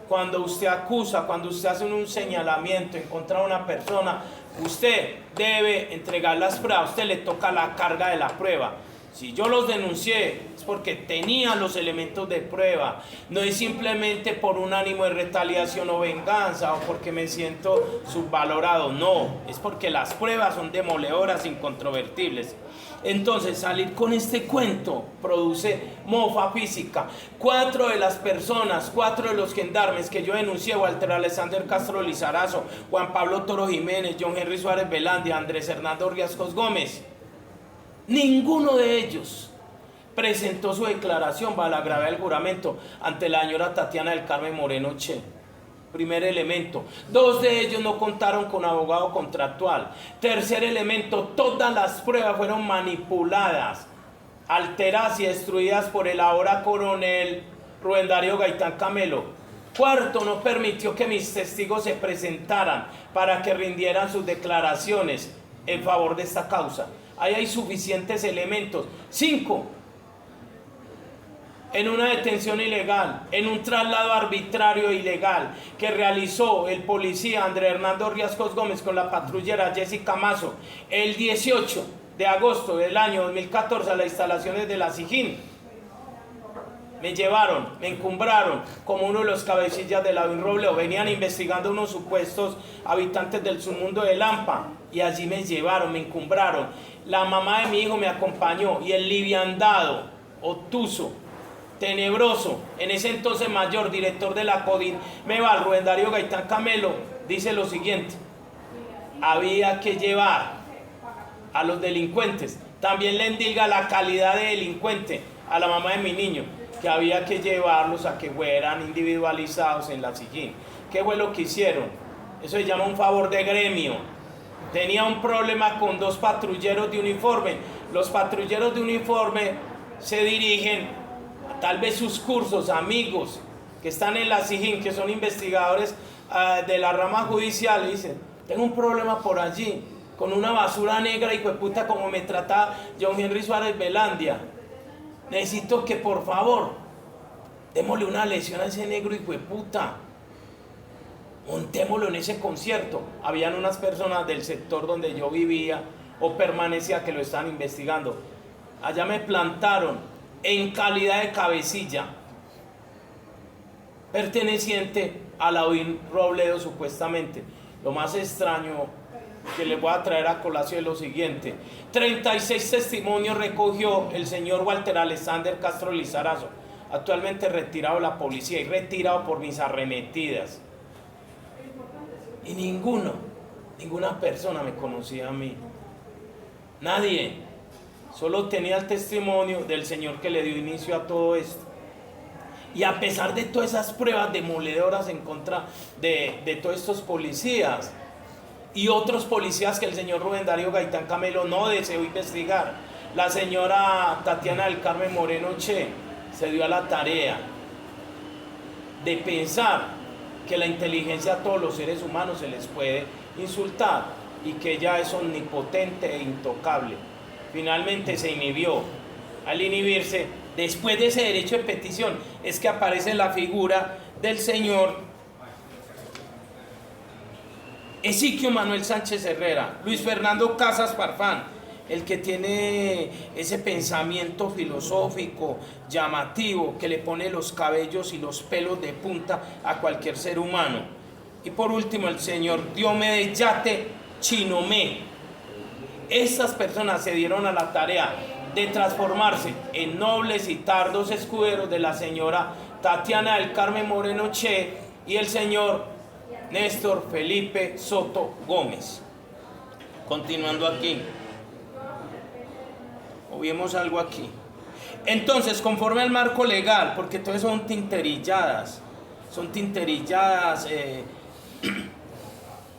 cuando usted acusa, cuando usted hace un señalamiento en contra de una persona, usted debe entregar las pruebas, a usted le toca la carga de la prueba. Si yo los denuncié es porque tenía los elementos de prueba, no es simplemente por un ánimo de retaliación o venganza o porque me siento subvalorado, no, es porque las pruebas son demoledoras, incontrovertibles. Entonces salir con este cuento produce mofa física. 4 de las personas, 4 de los gendarmes que yo denuncié: Walter Alexander Castro Lizarazo, Juan Pablo Toro Jiménez, John Henry Suárez Velandia, Andrés Hernando Riascos Gómez, ninguno de ellos presentó su declaración bajo la gravedad del juramento ante la señora Tatiana del Carmen Moreno Che. Primer elemento. 2 de ellos no contaron con abogado contractual. Tercer elemento: todas las pruebas fueron manipuladas, alteradas y destruidas por el ahora coronel Rubén Darío Gaitán Camelo. Cuarto, no permitió que mis testigos se presentaran para que rindieran sus declaraciones en favor de esta causa. Ahí hay suficientes elementos. 5, en una detención ilegal, en un traslado arbitrario e ilegal que realizó el policía Andrés Hernando Riascos Gómez con la patrullera Jessica Mazo el 18 de agosto del año 2014 a las instalaciones de la SIJIN. Me llevaron, me encumbraron como uno de los cabecillas de la Robledo. Venían investigando unos supuestos habitantes del submundo de Lampa y allí me llevaron, me encumbraron. La mamá de mi hijo me acompañó y el liviandado, obtuso, tenebroso, en ese entonces mayor director de la CODIN, Meval, Rubén Darío Gaitán Camelo, dice lo siguiente: había que llevar a los delincuentes. También le indica la calidad de delincuente a la mamá de mi niño, que había que llevarlos a que fueran individualizados en la SIJIN. ¿Qué fue lo que hicieron? Eso se llama un favor de gremio. Tenía un problema con 2 patrulleros de uniforme. Los patrulleros de uniforme se dirigen tal vez sus cursos, amigos que están en la SIJIN, que son investigadores de la rama judicial, y dicen: tengo un problema por allí, con una basura negra y puta como me trata John Henry Suárez Velandia. Necesito que por favor démosle una lesión a ese negro hijo de puta, montémoslo en ese concierto. Habían unas personas del sector donde yo vivía o permanecía que lo estaban investigando. Allá me plantaron en calidad de cabecilla, perteneciente a la OIN Robledo supuestamente. Lo más extraño que les voy a traer a colación es lo siguiente. 36 testimonios recogió el señor Walter Alexander Castro Lizarazo, actualmente retirado de la policía y retirado por mis arremetidas. Y ninguna persona me conocía a mí. Nadie. Solo tenía el testimonio del señor que le dio inicio a todo esto. Y a pesar de todas esas pruebas demoledoras en contra de todos estos policías y otros policías que el señor Rubén Darío Gaitán Camelo no deseó investigar, la señora Tatiana del Carmen Moreno Che se dio a la tarea de pensar que la inteligencia a todos los seres humanos se les puede insultar y que ella es omnipotente e intocable. Finalmente se inhibió. Al inhibirse, después de ese derecho de petición, es que aparece la figura del señor Ezequiel Manuel Sánchez Herrera, Luis Fernando Casas Farfán, el que tiene ese pensamiento filosófico llamativo que le pone los cabellos y los pelos de punta a cualquier ser humano. Y por último, el señor Diomedes Yate Chinomé. Estas personas se dieron a la tarea de transformarse en nobles y tardos escuderos de la señora Tatiana del Carmen Moreno Che y el señor Néstor Felipe Soto Gómez. Continuando aquí, o vemos algo aquí. Entonces, conforme al marco legal, porque todo eso son tinterilladas,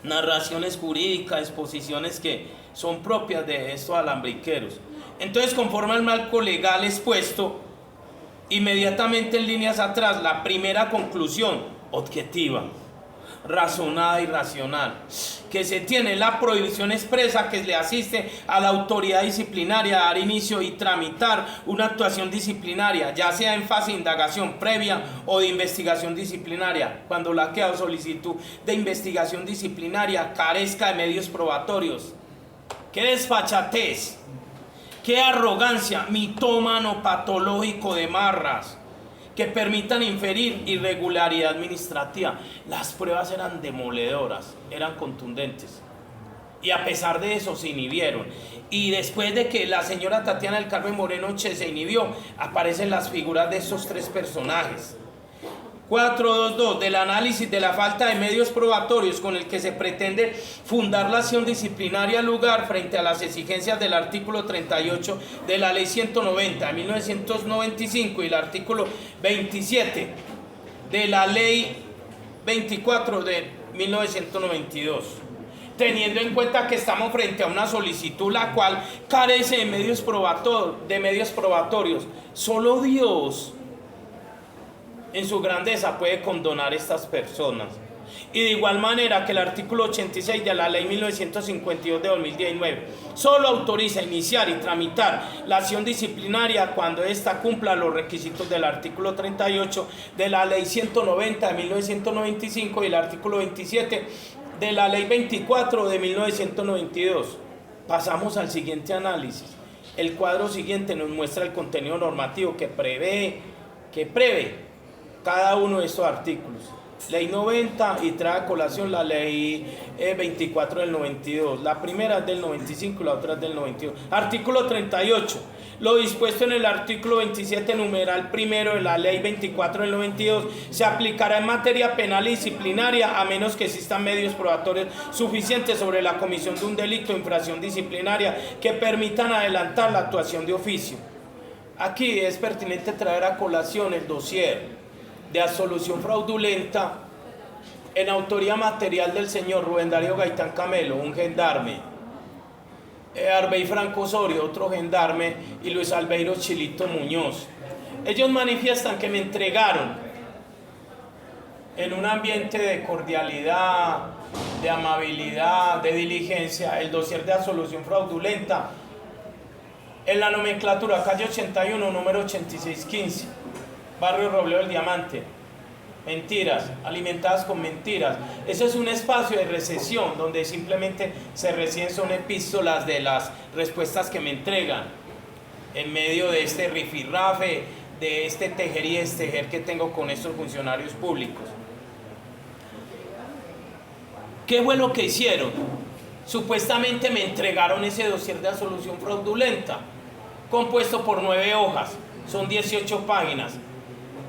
narraciones jurídicas, exposiciones que son propias de estos alambriqueros. Entonces, conforme al marco legal expuesto, inmediatamente en líneas atrás, la primera conclusión objetiva, razonada y racional, que se tiene la prohibición expresa que le asiste a la autoridad disciplinaria a dar inicio y tramitar una actuación disciplinaria, ya sea en fase de indagación previa o de investigación disciplinaria, cuando la queja o solicitud de investigación disciplinaria carezca de medios probatorios. ¡Qué desfachatez! ¡Qué arrogancia mitómano patológico de marras! Que permitan inferir irregularidad administrativa. Las pruebas eran demoledoras, eran contundentes. Y a pesar de eso se inhibieron. Y después de que la señora Tatiana del Carmen Moreno Che se inhibió, aparecen las figuras de estos tres personajes. 422, del análisis de la falta de medios probatorios con el que se pretende fundar la acción disciplinaria al lugar frente a las exigencias del artículo 38 de la ley 190 de 1995 y el artículo 27 de la ley 24 de 1992. Teniendo en cuenta que estamos frente a una solicitud la cual carece de medios probatorios, solo Dios en su grandeza puede condonar estas personas. Y de igual manera que el artículo 86 de la ley 1952 de 2019 solo autoriza iniciar y tramitar la acción disciplinaria cuando ésta cumpla los requisitos del artículo 38 de la ley 190 de 1995 y el artículo 27 de la ley 24 de 1992. Pasamos al siguiente análisis. El cuadro siguiente nos muestra el contenido normativo que prevé cada uno de estos artículos. Ley 90 y trae a colación la ley 24 del 92. La primera es del 95 y la otra es del 92. Artículo 38. Lo dispuesto en el artículo 27, numeral primero de la ley 24 del 92, se aplicará en materia penal y disciplinaria a menos que existan medios probatorios suficientes sobre la comisión de un delito o infracción disciplinaria que permitan adelantar la actuación de oficio. Aquí es pertinente traer a colación el dossier de absolución fraudulenta en autoría material del señor Rubén Darío Gaitán Camelo, un gendarme, Arbey Franco Osorio, otro gendarme, y Luis Albeiro Chilito Muñoz. Ellos manifiestan que me entregaron en un ambiente de cordialidad, de amabilidad, de diligencia, el dossier de absolución fraudulenta en la nomenclatura calle 81, número 8615, barrio Robledo del Diamante. Mentiras, alimentadas con mentiras. Eso es un espacio de recesión donde simplemente se reciben son epístolas de las respuestas que me entregan en medio de este rifirrafe, de este tejer y destejer que tengo con estos funcionarios públicos. ¿Qué fue lo que hicieron? Supuestamente me entregaron ese dossier de absolución fraudulenta, compuesto por 9 hojas, son 18 páginas,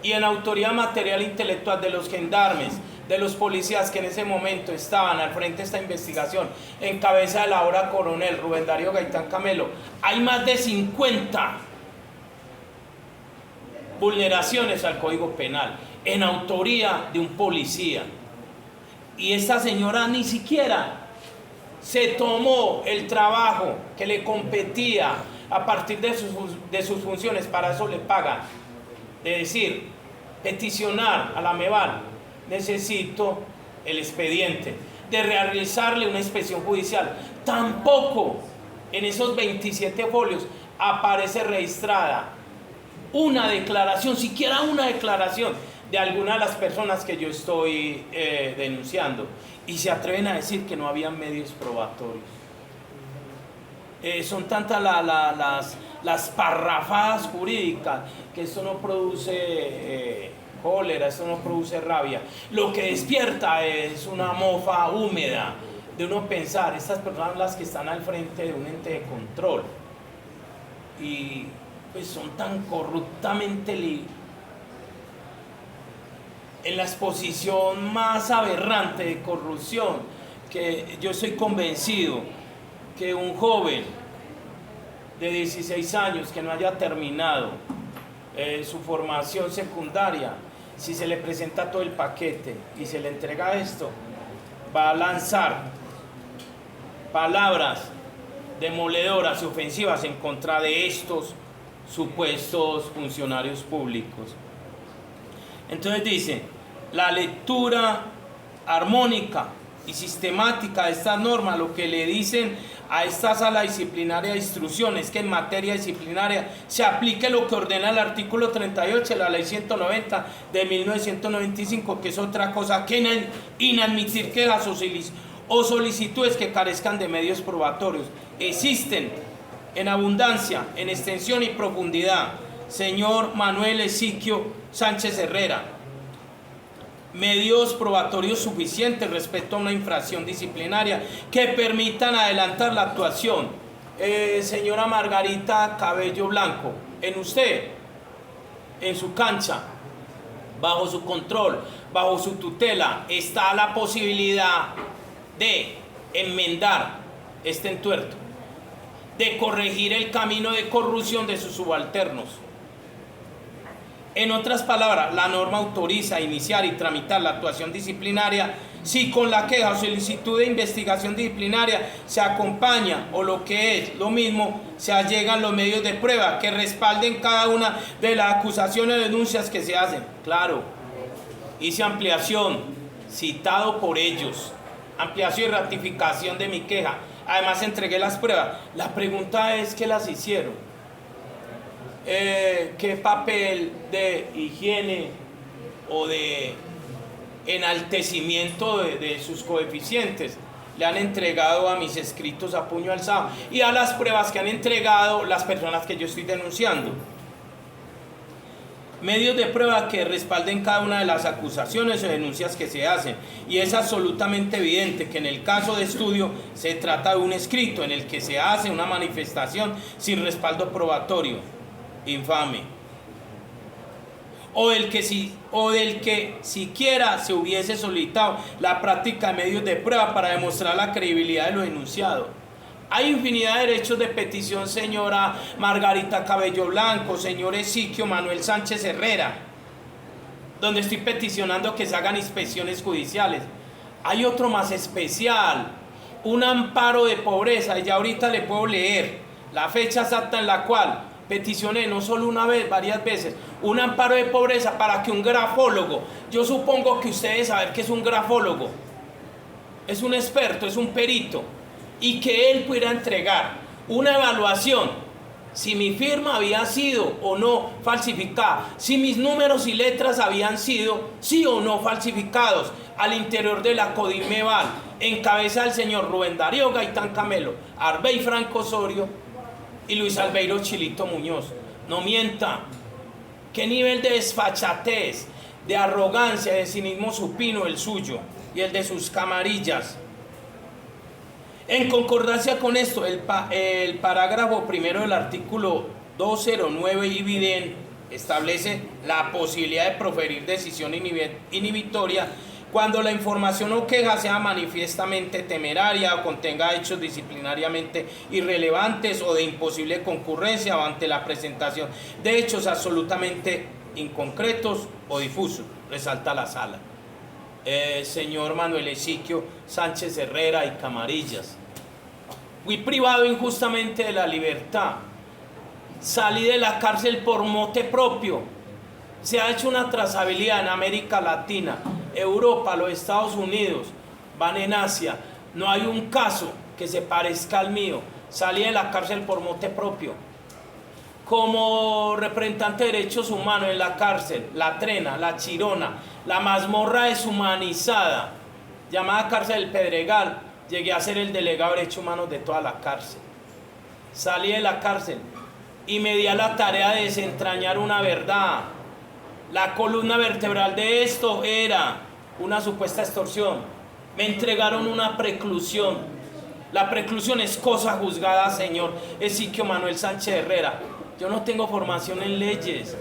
y en autoría material e intelectual de los gendarmes, de los policías que en ese momento estaban al frente de esta investigación, en cabeza del ahora coronel Rubén Darío Gaitán Camelo, hay más de 50 vulneraciones al Código Penal, en autoría de un policía. Y esta señora ni siquiera se tomó el trabajo que le competía a partir de sus funciones, para eso le pagan, de decir, peticionar a la MEVAL, necesito el expediente, de realizarle una inspección judicial. Tampoco en esos 27 folios aparece registrada una declaración, siquiera una declaración de alguna de las personas que yo estoy denunciando, y se atreven a decir que no había medios probatorios. Son tantas las parrafadas jurídicas que esto no produce cólera, esto no produce rabia. Lo que despierta es una mofa húmeda de uno pensar, estas personas las que están al frente de un ente de control, y pues son tan corruptamente en la exposición más aberrante de corrupción, que yo estoy convencido que un joven de 16 años que no haya terminado su formación secundaria, si se le presenta todo el paquete y se le entrega esto, va a lanzar palabras demoledoras y ofensivas en contra de estos supuestos funcionarios públicos. Entonces dice, la lectura armónica y sistemática de estas normas, lo que le dicen a esta sala disciplinaria de instrucción es que en materia disciplinaria se aplique lo que ordena el artículo 38 de la ley 190 de 1995, que es otra cosa que inadmitir quejas o solicitudes que carezcan de medios probatorios. Existen en abundancia, en extensión y profundidad, señor Manuel Ezequiel Sánchez Herrera, medios probatorios suficientes respecto a una infracción disciplinaria que permitan adelantar la actuación. Señora Margarita Cabello Blanco, en usted, en su cancha, bajo su control, bajo su tutela, está la posibilidad de enmendar este entuerto, de corregir el camino de corrupción de sus subalternos. En otras palabras, la norma autoriza a iniciar y tramitar la actuación disciplinaria si con la queja o solicitud de investigación disciplinaria se acompaña, o lo que es lo mismo, se allegan los medios de prueba que respalden cada una de las acusaciones o denuncias que se hacen. Claro, hice ampliación, citado por ellos, ampliación y ratificación de mi queja. Además entregué las pruebas. La pregunta es, ¿qué las hicieron? ¿Qué papel de higiene o de enaltecimiento de sus coeficientes le han entregado a mis escritos a puño alzado y a las pruebas que han entregado las personas que yo estoy denunciando? Medios de prueba que respalden cada una de las acusaciones o denuncias que se hacen, y es absolutamente evidente que en el caso de estudio se trata de un escrito en el que se hace una manifestación sin respaldo probatorio. Infame. O del que siquiera se hubiese solicitado la práctica de medios de prueba para demostrar la credibilidad de lo denunciado. Hay infinidad de derechos de petición, señora Margarita Cabello Blanco, señor Ezequiel Manuel Sánchez Herrera, donde estoy peticionando que se hagan inspecciones judiciales. Hay otro más especial, un amparo de pobreza, y ya ahorita le puedo leer la fecha exacta en la cual peticioné, no solo una vez, varias veces, un amparo de pobreza para que un grafólogo, yo supongo que ustedes saben qué es un grafólogo, es un experto, es un perito, y que él pudiera entregar una evaluación si mi firma había sido o no falsificada, si mis números y letras habían sido sí o no falsificados al interior de la Codinmeval, en cabeza del señor Rubén Darío Gaitán Camelo, Arbey Franco Osorio y Luis Albeiro Chilito Muñoz. No mienta. ¿Qué nivel de desfachatez, de arrogancia, de cinismo supino el suyo y el de sus camarillas? En concordancia con esto, el parágrafo primero del artículo 209 IBIDEN establece la posibilidad de proferir decisión inhibitoria cuando la información o queja sea manifiestamente temeraria o contenga hechos disciplinariamente irrelevantes o de imposible concurrencia o ante la presentación de hechos absolutamente inconcretos o difusos, resalta la sala. Señor Manuel Ezequiel Sánchez Herrera y Camarillas, fui privado injustamente de la libertad, salí de la cárcel por mote propio, se ha hecho una trazabilidad en América Latina, Europa, los Estados Unidos, van en Asia, no hay un caso que se parezca al mío, salí de la cárcel por mote propio. Como representante de derechos humanos en la cárcel, la Trena, la Chirona, la mazmorra deshumanizada, llamada cárcel del Pedregal, llegué a ser el delegado de derechos humanos de toda la cárcel. Salí de la cárcel y me di a la tarea de desentrañar una verdad. La columna vertebral de esto era una supuesta extorsión. Me entregaron una preclusión. La preclusión es cosa juzgada, señor Ezequiel Manuel Sánchez Herrera. Yo no tengo formación en leyes,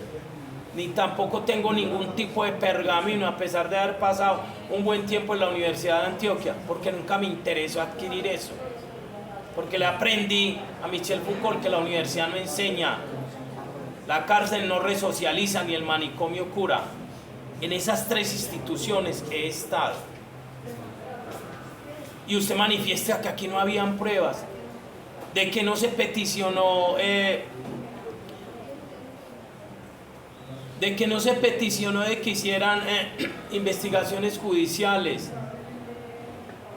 ni tampoco tengo ningún tipo de pergamino, a pesar de haber pasado un buen tiempo en la Universidad de Antioquia, porque nunca me interesó adquirir eso. Porque le aprendí a Michel Foucault que la universidad no enseña, la cárcel no resocializa, ni el manicomio cura. En esas tres instituciones he estado. Y usted manifiesta que aquí no habían pruebas, de que no se peticionó... de que hicieran investigaciones judiciales.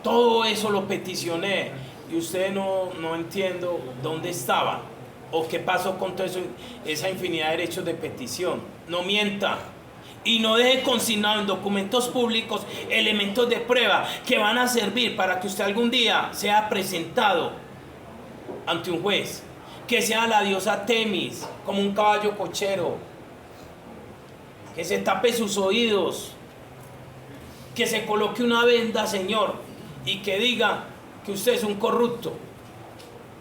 Todo eso lo peticioné y usted no entiendo dónde estaba o qué pasó con toda esa infinidad de derechos de petición. No mienta y no deje consignado en documentos públicos elementos de prueba que van a servir para que usted algún día sea presentado ante un juez, que sea la diosa Temis como un caballo cochero, que se tape sus oídos, que se coloque una venda, señor, y que diga que usted es un corrupto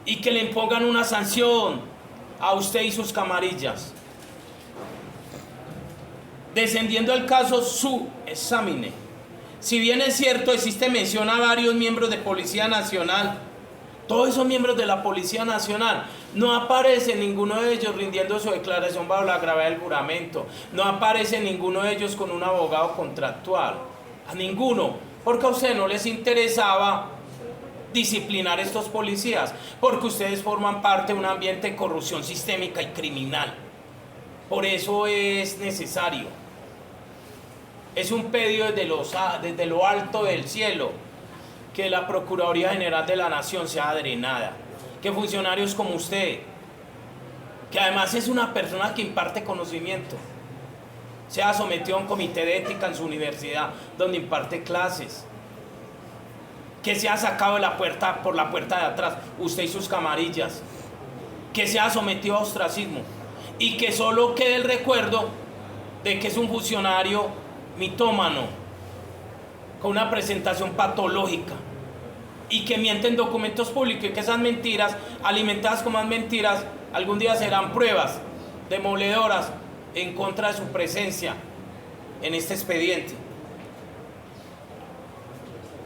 y que le impongan una sanción a usted y sus camarillas. Descendiendo al caso su examine, si bien es cierto existe mención a varios miembros de Policía Nacional, todos esos miembros de la Policía Nacional, no aparece ninguno de ellos rindiendo su declaración bajo la gravedad del juramento, no aparece ninguno de ellos con un abogado contractual, a ninguno, porque a ustedes no les interesaba disciplinar a estos policías, porque ustedes forman parte de un ambiente de corrupción sistémica y criminal. Por eso es necesario, es un pedido desde lo alto del cielo, que la Procuraduría General de la Nación sea drenada, que funcionarios como usted, que además es una persona que imparte conocimiento, sea sometido a un comité de ética en su universidad donde imparte clases, que sea sacado por la puerta de atrás, usted y sus camarillas, que sea sometido a ostracismo y que solo quede el recuerdo de que es un funcionario mitómano con una presentación patológica y que mienten documentos públicos, y que esas mentiras, alimentadas con más mentiras, algún día serán pruebas demoledoras en contra de su presencia en este expediente.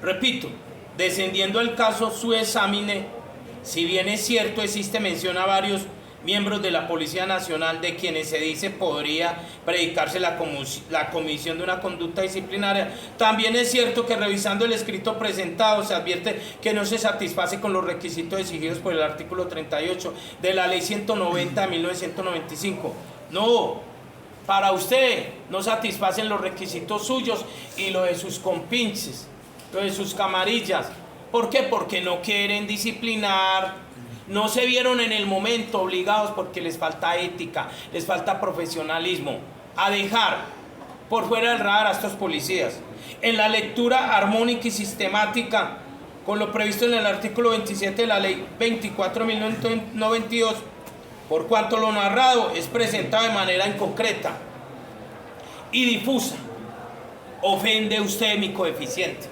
Repito, descendiendo el caso su examine, si bien es cierto existe mención a varios miembros de la Policía Nacional de quienes se dice podría predicarse la comisión de una conducta disciplinaria, también es cierto que revisando el escrito presentado se advierte que no se satisface con los requisitos exigidos por el artículo 38 de la Ley 190 de 1995. No, para usted no satisfacen los requisitos suyos y lo de sus compinches, lo de sus camarillas. ¿Por qué? Porque no quieren disciplinar. No se vieron en el momento obligados porque les falta ética, les falta profesionalismo, a dejar por fuera del radar a estos policías. En la lectura armónica y sistemática, con lo previsto en el artículo 27 de la Ley 24 de 1992, por cuanto lo narrado es presentado de manera inconcreta y difusa, ofende usted mi coeficiente.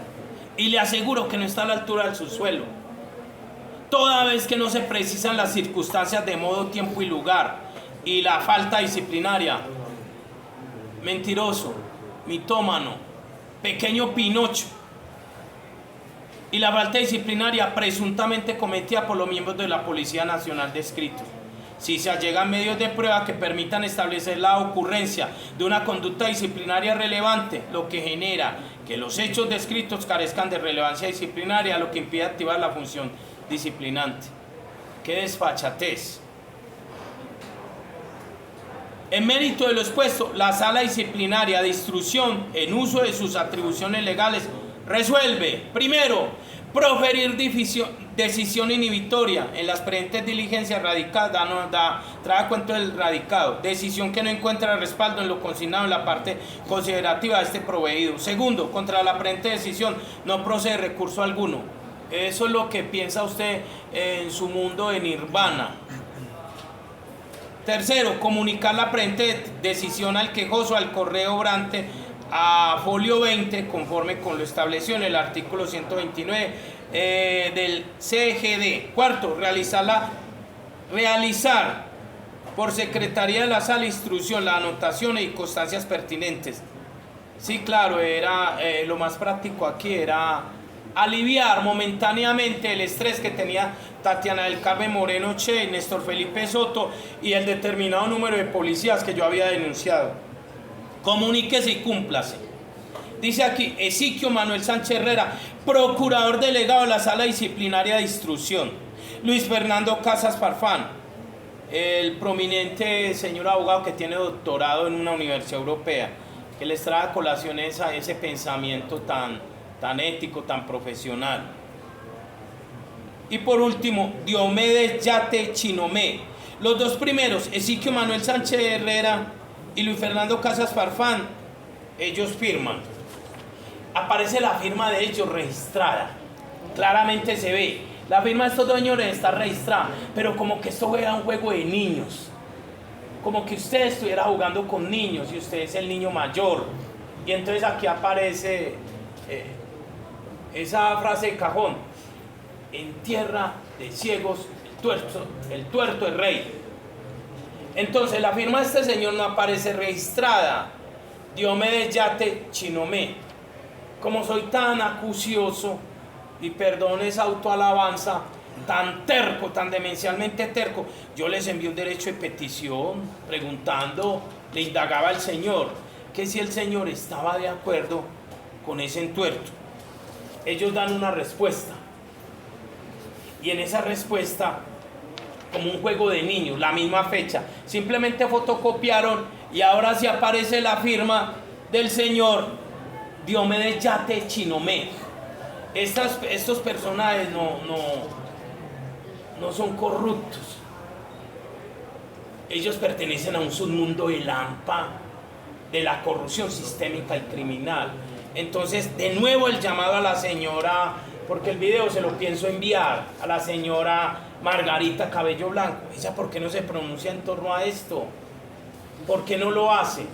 Y le aseguro que no está a la altura del subsuelo. toda vez que no se precisan las circunstancias de modo, tiempo y lugar, y la falta disciplinaria, mentiroso, mitómano, pequeño Pinocho, y la falta disciplinaria presuntamente cometida por los miembros de la Policía Nacional descritos. Si se allegan medios de prueba que permitan establecer la ocurrencia de una conducta disciplinaria relevante, lo que genera que los hechos descritos carezcan de relevancia disciplinaria, lo que impide activar la función disciplinante. ¡Qué desfachatez! En mérito de lo expuesto, la Sala Disciplinaria de Instrucción, en uso de sus atribuciones legales, resuelve, primero, proferir decisión inhibitoria en las presentes diligencias radicadas, trae cuenta del radicado, decisión que no encuentra respaldo en lo consignado en la parte considerativa de este proveído. Segundo, contra la presente decisión no procede recurso alguno. Eso es lo que piensa usted en su mundo de nirvana. Tercero, comunicar la presente decisión al quejoso, al correo obrante, a folio 20, conforme con lo establecido en el artículo 129 del CGD. Cuarto, realizar por Secretaría de la Sala de Instrucción las anotaciones y constancias pertinentes. Sí, claro, era lo más práctico aquí era aliviar momentáneamente el estrés que tenía Tatiana del Carmen Moreno Che, Néstor Felipe Soto y el determinado número de policías que yo había denunciado. Comuníquese y cúmplase. Dice aquí, Ezequiel Manuel Sánchez Herrera, procurador delegado de la Sala Disciplinaria de Instrucción. Luis Fernando Casas Farfán, el prominente señor abogado que tiene doctorado en una universidad europea, que les trae a colación ese pensamiento tan ético, tan profesional. Y por último, Diomedes Yate Chinomé. Los dos primeros, Ezequiel Manuel Sánchez Herrera y Luis Fernando Casas Farfán, ellos firman. Aparece la firma de ellos registrada. Claramente se ve. La firma de estos dos señores está registrada, pero como que esto era un juego de niños. Como que usted estuviera jugando con niños y usted es el niño mayor. Y entonces aquí aparece esa frase de cajón: en tierra de ciegos el tuerto es rey. Entonces la firma de este señor no aparece registrada. Diomedes Yate Chinomé. Como soy tan acucioso, y perdón esa autoalabanza, tan terco, tan demencialmente terco, yo les envié un derecho de petición preguntando, le indagaba al señor que si el señor estaba de acuerdo con ese entuerto. Ellos dan una respuesta, y en esa respuesta, como un juego de niños, la misma fecha, simplemente fotocopiaron y ahora sí aparece la firma del señor Diomedes Yate Chinomé. Estos personajes no son corruptos. Ellos pertenecen a un submundo de lampa de la corrupción sistémica y criminal. Entonces, de nuevo el llamado a la señora, porque el video se lo pienso enviar a la señora Margarita Cabello Blanco. ¿Ella por qué no se pronuncia en torno a esto? ¿Por qué no lo hace?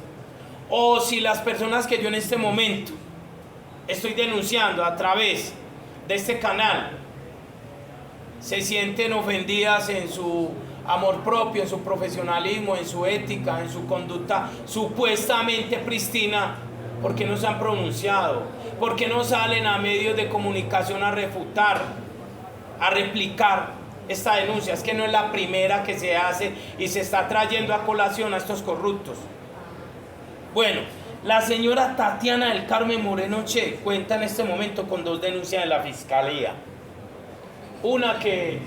O si las personas que yo en este momento estoy denunciando a través de este canal se sienten ofendidas en su amor propio, en su profesionalismo, en su ética, en su conducta supuestamente pristina, ¿por qué no se han pronunciado? ¿Por qué no salen a medios de comunicación a refutar, a replicar esta denuncia? Es que no es la primera que se hace y se está trayendo a colación a estos corruptos. Bueno, la señora Tatiana del Carmen Moreno Che cuenta en este momento con dos denuncias de la Fiscalía. Una que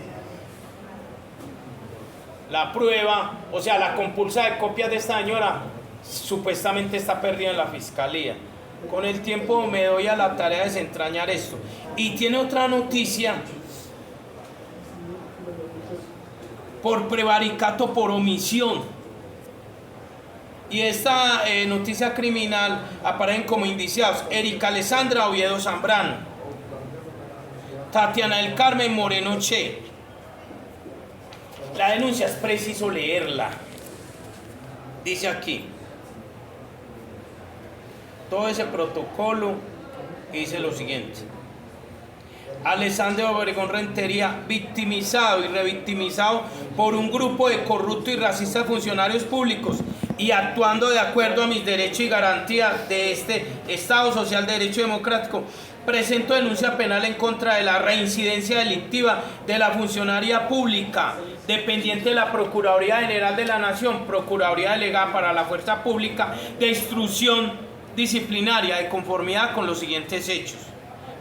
la prueba, o sea, la compulsa de copias de esta señora supuestamente está perdida en la Fiscalía. Con el tiempo me doy a la tarea de desentrañar esto. Y tiene otra noticia por prevaricato por omisión. Y esta noticia criminal aparecen como indiciados Erika Alessandra Oviedo Zambrano, Tatiana del Carmen Moreno Che. La denuncia es preciso leerla. Dice aquí todo ese protocolo y dice lo siguiente: Alessandro Obregón Rentería, victimizado y revictimizado por un grupo de corruptos y racistas funcionarios públicos y actuando de acuerdo a mis derechos y garantías de este Estado Social de Derecho Democrático, presento denuncia penal en contra de la reincidencia delictiva de la funcionaria pública dependiente de la Procuraduría General de la Nación, Procuraduría Delegada para la Fuerza Pública de Instrucción Disciplinaria de conformidad con los siguientes hechos.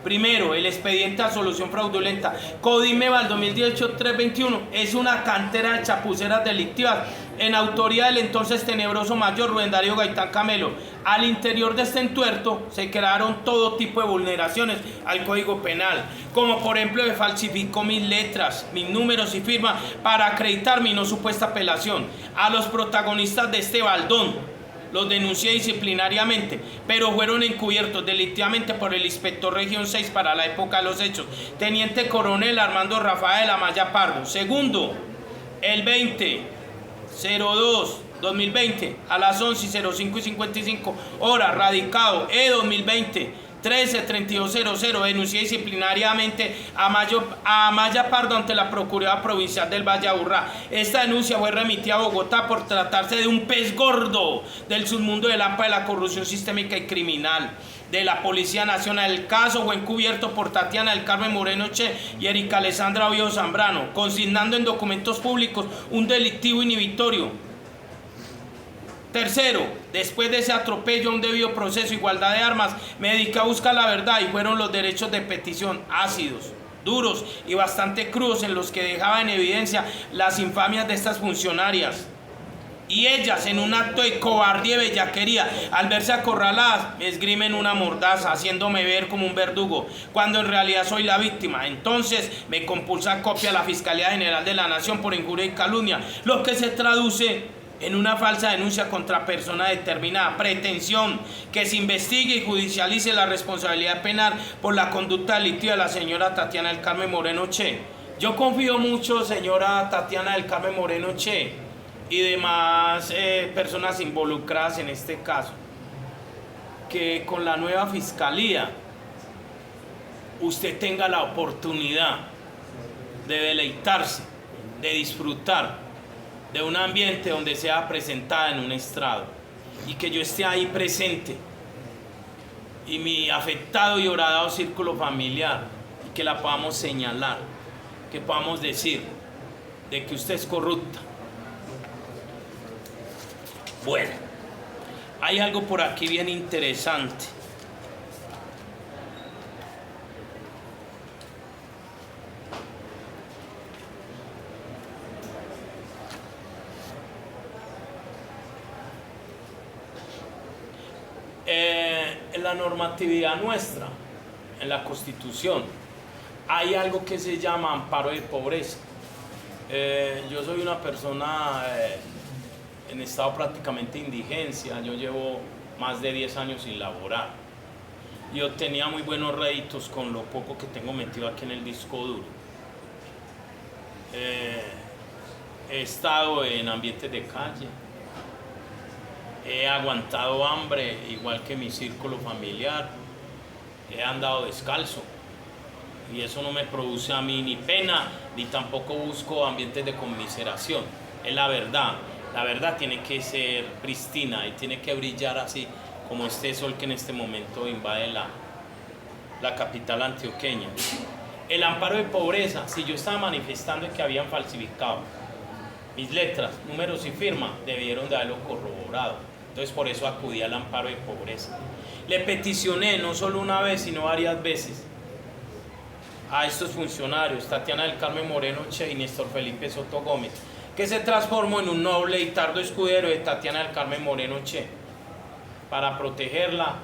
Primero, el expediente a solución fraudulenta Codinmeval 2018-321 es una cantera de chapuceras delictivas en autoría del entonces tenebroso mayor Rubén Darío Gaitán Camelo. Al interior de este entuerto se crearon todo tipo de vulneraciones al Código Penal, como por ejemplo que falsificó mis letras, mis números y firmas para acreditar mi no supuesta apelación. A los protagonistas de este baldón los denuncié disciplinariamente, pero fueron encubiertos delictivamente por el inspector Región 6 para la época de los hechos, teniente coronel Armando Rafael Amaya Pardo. Segundo, el 20/02/2020 a las 11:05:55 horas, radicado E2020 13-3200, denuncié disciplinariamente a Amaya Pardo ante la Procuraduría Provincial del Valle de Aburrá. Esta denuncia fue remitida a Bogotá por tratarse de un pez gordo del submundo del AMPA de la corrupción sistémica y criminal de la Policía Nacional. El caso fue encubierto por Tatiana del Carmen Moreno Che y Erika Alessandra Oviedo Zambrano, consignando en documentos públicos un delictivo inhibitorio. Tercero, después de ese atropello a un debido proceso, igualdad de armas, me dediqué a buscar la verdad y fueron los derechos de petición ácidos, duros y bastante crudos en los que dejaba en evidencia las infamias de estas funcionarias. Y ellas, en un acto de cobardía y bellaquería, al verse acorraladas, me esgrimen una mordaza, haciéndome ver como un verdugo, cuando en realidad soy la víctima. Entonces me compulsa copia a la Fiscalía General de la Nación por injuria y calumnia, lo que se traduce en una falsa denuncia contra persona determinada, pretensión que se investigue y judicialice la responsabilidad penal por la conducta delictiva de la señora Tatiana del Carmen Moreno Che. Yo confío mucho, señora Tatiana del Carmen Moreno Che y demás personas involucradas en este caso, que con la nueva fiscalía usted tenga la oportunidad de deleitarse, de disfrutar de un ambiente donde sea presentada en un estrado y que yo esté ahí presente y mi afectado y horadado círculo familiar, y que la podamos señalar, que podamos decir de que usted es corrupta. Bueno, hay algo por aquí bien interesante. En la normatividad nuestra, en la Constitución, hay algo que se llama amparo de pobreza. Yo soy una persona en estado prácticamente de indigencia. Yo llevo más de 10 años sin laborar y obtenía muy buenos réditos con lo poco que tengo metido aquí en el disco duro. He estado en ambientes de calle, he aguantado hambre igual que mi círculo familiar, he andado descalzo y eso no me produce a mí ni pena ni tampoco busco ambientes de conmiseración. Es la verdad tiene que ser pristina y tiene que brillar así como este sol que en este momento invade la capital antioqueña. El amparo de pobreza, si yo estaba manifestando que habían falsificado mis letras, números y firma, debieron de haberlo corroborado. Entonces por eso acudí al amparo de pobreza. Le peticioné no solo una vez, sino varias veces a estos funcionarios, Tatiana del Carmen Moreno Che y Néstor Felipe Soto Gómez, que se transformó en un noble y tardo escudero de Tatiana del Carmen Moreno Che, para protegerla,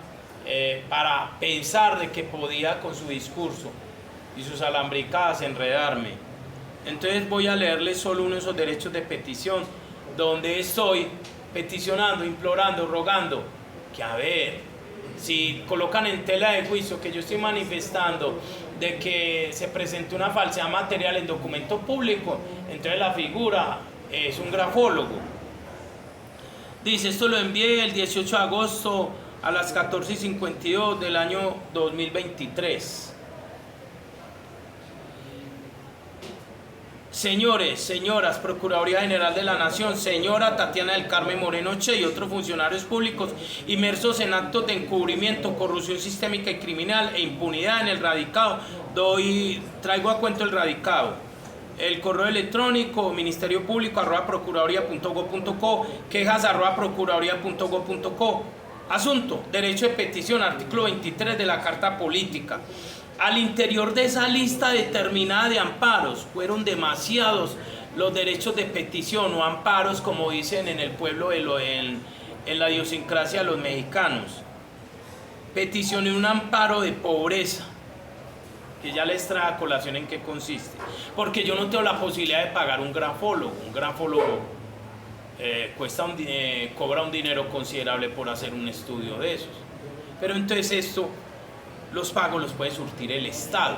para pensar de que podía con su discurso y sus alambricadas enredarme. Entonces voy a leerles solo uno de esos derechos de petición, donde estoy peticionando, implorando, rogando que a ver, si colocan en tela de juicio que yo estoy manifestando de que se presentó una falsedad material en documento público, entonces la figura es un grafólogo. Dice, esto lo envié el 18 de agosto a las 14:52 del año 2023. Señores, señoras, Procuraduría General de la Nación, señora Tatiana del Carmen Moreno Che y otros funcionarios públicos inmersos en actos de encubrimiento, corrupción sistémica y criminal e impunidad en el radicado. Traigo a cuento el radicado. El correo electrónico ministeriopublico@procuraduría.gov.co, quejas@procuraduría.gov.co. Asunto, derecho de petición, artículo 23 de la Carta Política. Al interior de esa lista determinada de amparos, fueron demasiados los derechos de petición o amparos, como dicen en el pueblo, en la idiosincrasia de los mexicanos. Peticioné un amparo de pobreza, que ya les trae a colación en qué consiste. Porque yo no tengo la posibilidad de pagar un grafólogo. Un grafólogo cobra un dinero considerable por hacer un estudio de esos. Pero entonces esto, los pagos los puede surtir el Estado.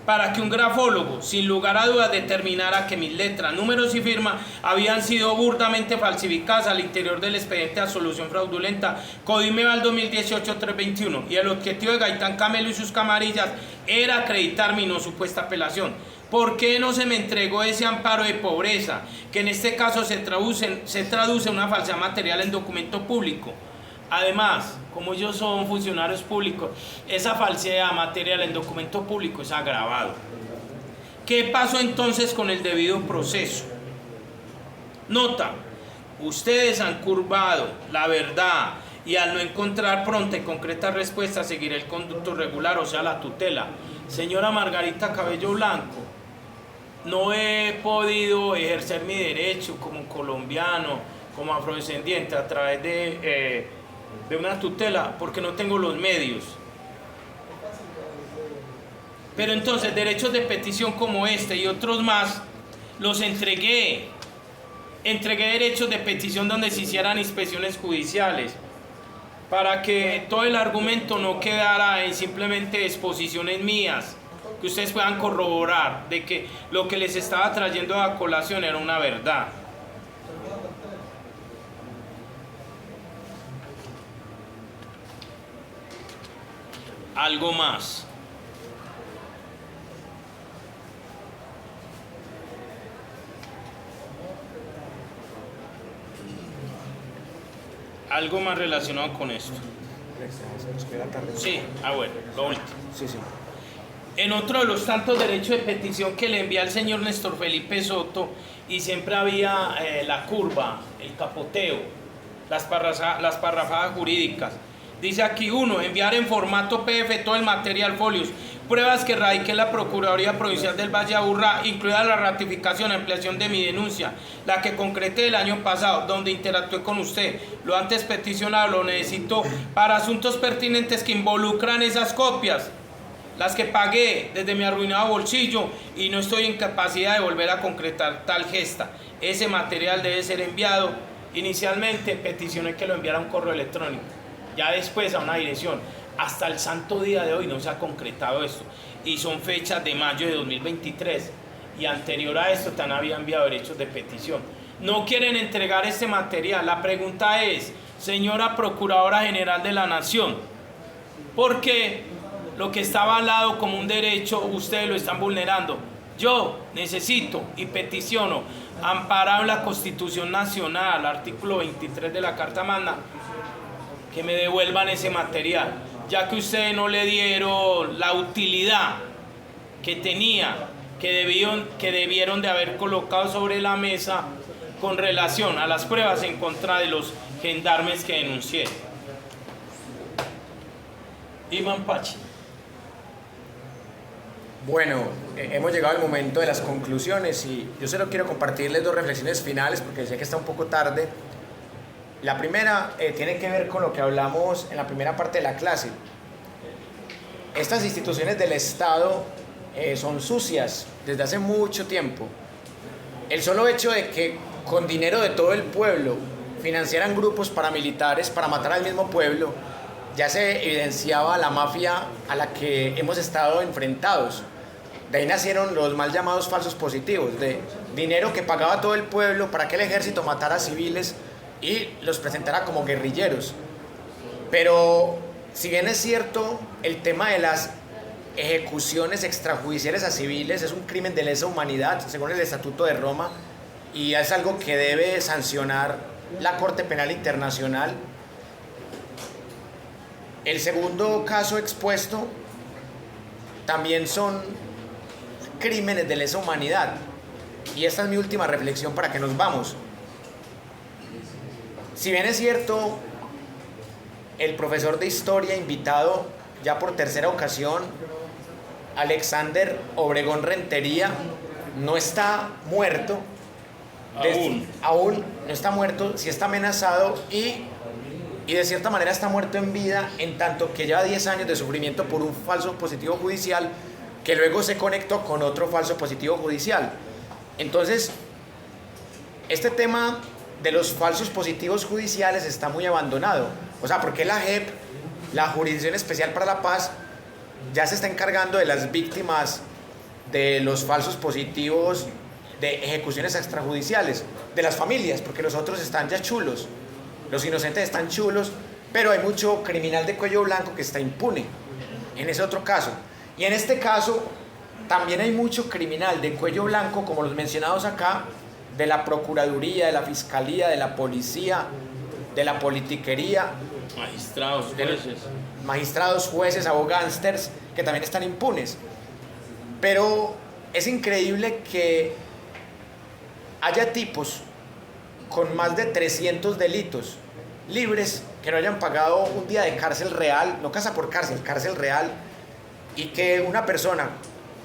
Para que un grafólogo, sin lugar a dudas, determinara que mis letras, números y firma habían sido burdamente falsificadas al interior del expediente de absolución fraudulenta Codimeval 2018-321, y el objetivo de Gaitán Camelo y sus camarillas era acreditar mi no supuesta apelación. ¿Por qué no se me entregó ese amparo de pobreza, que en este caso se traduce en una falsedad material en documento público? Además, como ellos son funcionarios públicos, esa falsedad material en documento público es agravado. ¿Qué pasó entonces con el debido proceso? Nota, ustedes han curvado la verdad y al no encontrar pronta y concreta respuesta seguiré el conducto regular, o sea la tutela. Señora Margarita Cabello Blanco, no he podido ejercer mi derecho como colombiano, como afrodescendiente a través de una tutela porque no tengo los medios. Pero entonces derechos de petición como este y otros más los entregué. Entregué derechos de petición donde se hicieran inspecciones judiciales para que todo el argumento no quedara en simplemente exposiciones mías, que ustedes puedan corroborar de que lo que les estaba trayendo a colación era una verdad. Algo más. Algo más relacionado con esto. Sí, bueno, lo último. Sí. En otro de los tantos derechos de petición que le envié al señor Néstor Felipe Soto, y siempre había la curva, el capoteo, las parrafadas jurídicas. Dice aquí: 1. Enviar en formato PDF todo el material, folios, pruebas que radiqué en la Procuraduría Provincial del Valle de Aburrá, incluida la ratificación y ampliación de mi denuncia, la que concreté el año pasado, donde interactué con usted. Lo antes peticionado lo necesito para asuntos pertinentes que involucran esas copias, las que pagué desde mi arruinado bolsillo, y no estoy en capacidad de volver a concretar tal gesta. Ese material debe ser enviado. Inicialmente peticioné que lo enviara a un correo electrónico, ya después a una dirección. Hasta el santo día de hoy no se ha concretado esto, y son fechas de mayo de 2023, y anterior a esto también había enviado derechos de petición. No quieren entregar este material. La pregunta es: señora Procuradora General de la Nación, ¿por qué lo que está avalado como un derecho ustedes lo están vulnerando? Yo necesito y peticiono, amparado en la Constitución Nacional, artículo 23 de la Carta Magna, que me devuelvan ese material, ya que ustedes no le dieron la utilidad que tenía, que debieron de haber colocado sobre la mesa con relación a las pruebas en contra de los gendarmes que denuncié. Iván Pachi. Bueno, hemos llegado al momento de las conclusiones y yo solo quiero compartirles dos reflexiones finales porque sé que está un poco tarde. La primera tiene que ver con lo que hablamos en la primera parte de la clase. Estas instituciones del Estado son sucias desde hace mucho tiempo. El solo hecho de que con dinero de todo el pueblo financiaran grupos paramilitares para matar al mismo pueblo, ya se evidenciaba la mafia a la que hemos estado enfrentados. De ahí nacieron los mal llamados falsos positivos, de dinero que pagaba todo el pueblo para que el ejército matara a civiles y los presentara como guerrilleros. Pero si bien es cierto, el tema de las ejecuciones extrajudiciales a civiles es un crimen de lesa humanidad, según el Estatuto de Roma, y es algo que debe sancionar la Corte Penal Internacional. El segundo caso expuesto también son crímenes de lesa humanidad, y esta es mi última reflexión para que nos vamos. Si bien es cierto, el profesor de historia invitado ya por tercera ocasión, Alexander Obregón Rentería, no está muerto, aún no está muerto, sí está amenazado y de cierta manera está muerto en vida, en tanto que lleva 10 años de sufrimiento por un falso positivo judicial que luego se conectó con otro falso positivo judicial. Entonces, este tema de los falsos positivos judiciales está muy abandonado. O sea, porque la JEP, la Jurisdicción Especial para la Paz, ya se está encargando de las víctimas de los falsos positivos de ejecuciones extrajudiciales, de las familias, porque los otros están ya chulos, los inocentes están chulos, pero hay mucho criminal de cuello blanco que está impune en ese otro caso. Y en este caso también hay mucho criminal de cuello blanco, como los mencionados acá, de la Procuraduría, de la Fiscalía, de la Policía, de la politiquería, magistrados, jueces, abogánsters, que también están impunes. Pero es increíble que haya tipos con más de 300 delitos libres que no hayan pagado un día de cárcel real, no casa por cárcel, cárcel real, y que una persona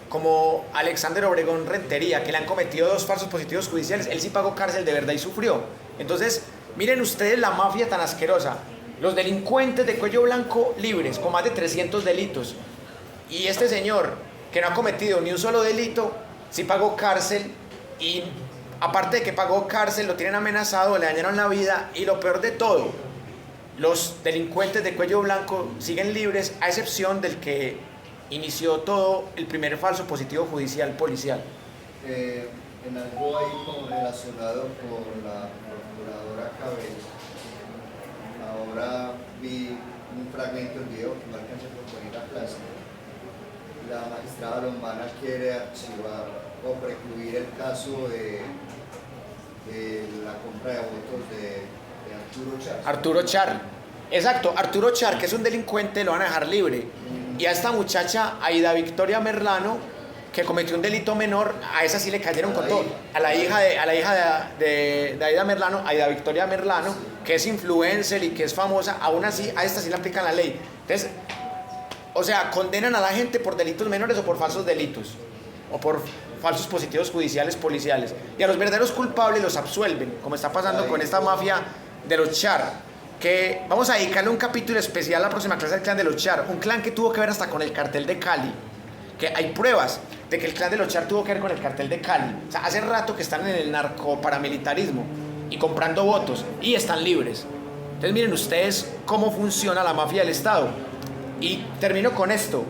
como Alexander Obregón Rentería, que le han cometido 2 falsos positivos judiciales, él sí pagó cárcel de verdad y sufrió. Entonces, miren ustedes la mafia tan asquerosa, los delincuentes de cuello blanco libres, con más de 300 delitos, y este señor, que no ha cometido ni un solo delito, sí pagó cárcel, y aparte de que pagó cárcel, lo tienen amenazado, le dañaron la vida, y lo peor de todo, los delincuentes de cuello blanco siguen libres, a excepción del que inició todo el primer falso positivo judicial policial. En algo ahí como relacionado con la procuradora Cabello, ahora vi un fragmento del video que no alcancé a poner a plaza. La magistrada Lombana quiere archivar o precluir el caso de la compra de votos de Arturo Char. Arturo Char, exacto, Arturo Char, que es un delincuente, lo van a dejar libre. Y a esta muchacha, Aida Victoria Merlano, que cometió un delito menor, a esa sí le cayeron con todo. A la hija de Aida Merlano, Aida Victoria Merlano, que es influencer y que es famosa, aún así a esta sí le aplican la ley. Entonces, o sea, condenan a la gente por delitos menores o por falsos delitos, o por falsos positivos judiciales, policiales. Y a los verdaderos culpables los absuelven, como está pasando con esta mafia de los Char, que vamos a dedicarle un capítulo especial a la próxima clase del clan de los Char, un clan que tuvo que ver hasta con el cartel de Cali, que hay pruebas de que el clan de los Char tuvo que ver con el cartel de Cali. O sea, hace rato que están en el narcoparamilitarismo y comprando votos y están libres. Entonces miren ustedes cómo funciona la mafia del Estado. Y termino con esto.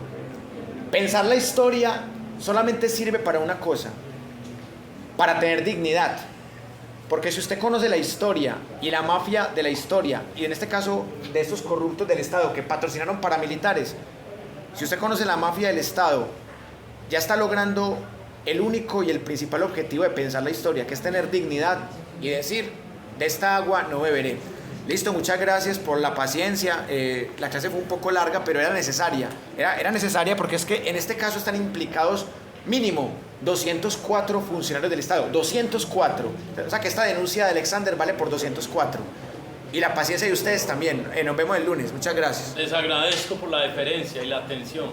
Pensar la historia solamente sirve para una cosa, para tener dignidad. Porque si usted conoce la historia y la mafia de la historia, y en este caso de estos corruptos del Estado que patrocinaron paramilitares, si usted conoce la mafia del Estado, ya está logrando el único y el principal objetivo de pensar la historia, que es tener dignidad y decir, de esta agua no beberé. Listo, muchas gracias por la paciencia. La clase fue un poco larga, pero era necesaria. Era necesaria porque es que en este caso están implicados mínimo 204 funcionarios del Estado, 204. O sea que esta denuncia de Alexander vale por 204. Y la paciencia de ustedes también. Nos vemos el lunes. Muchas gracias. Les agradezco por la deferencia y la atención.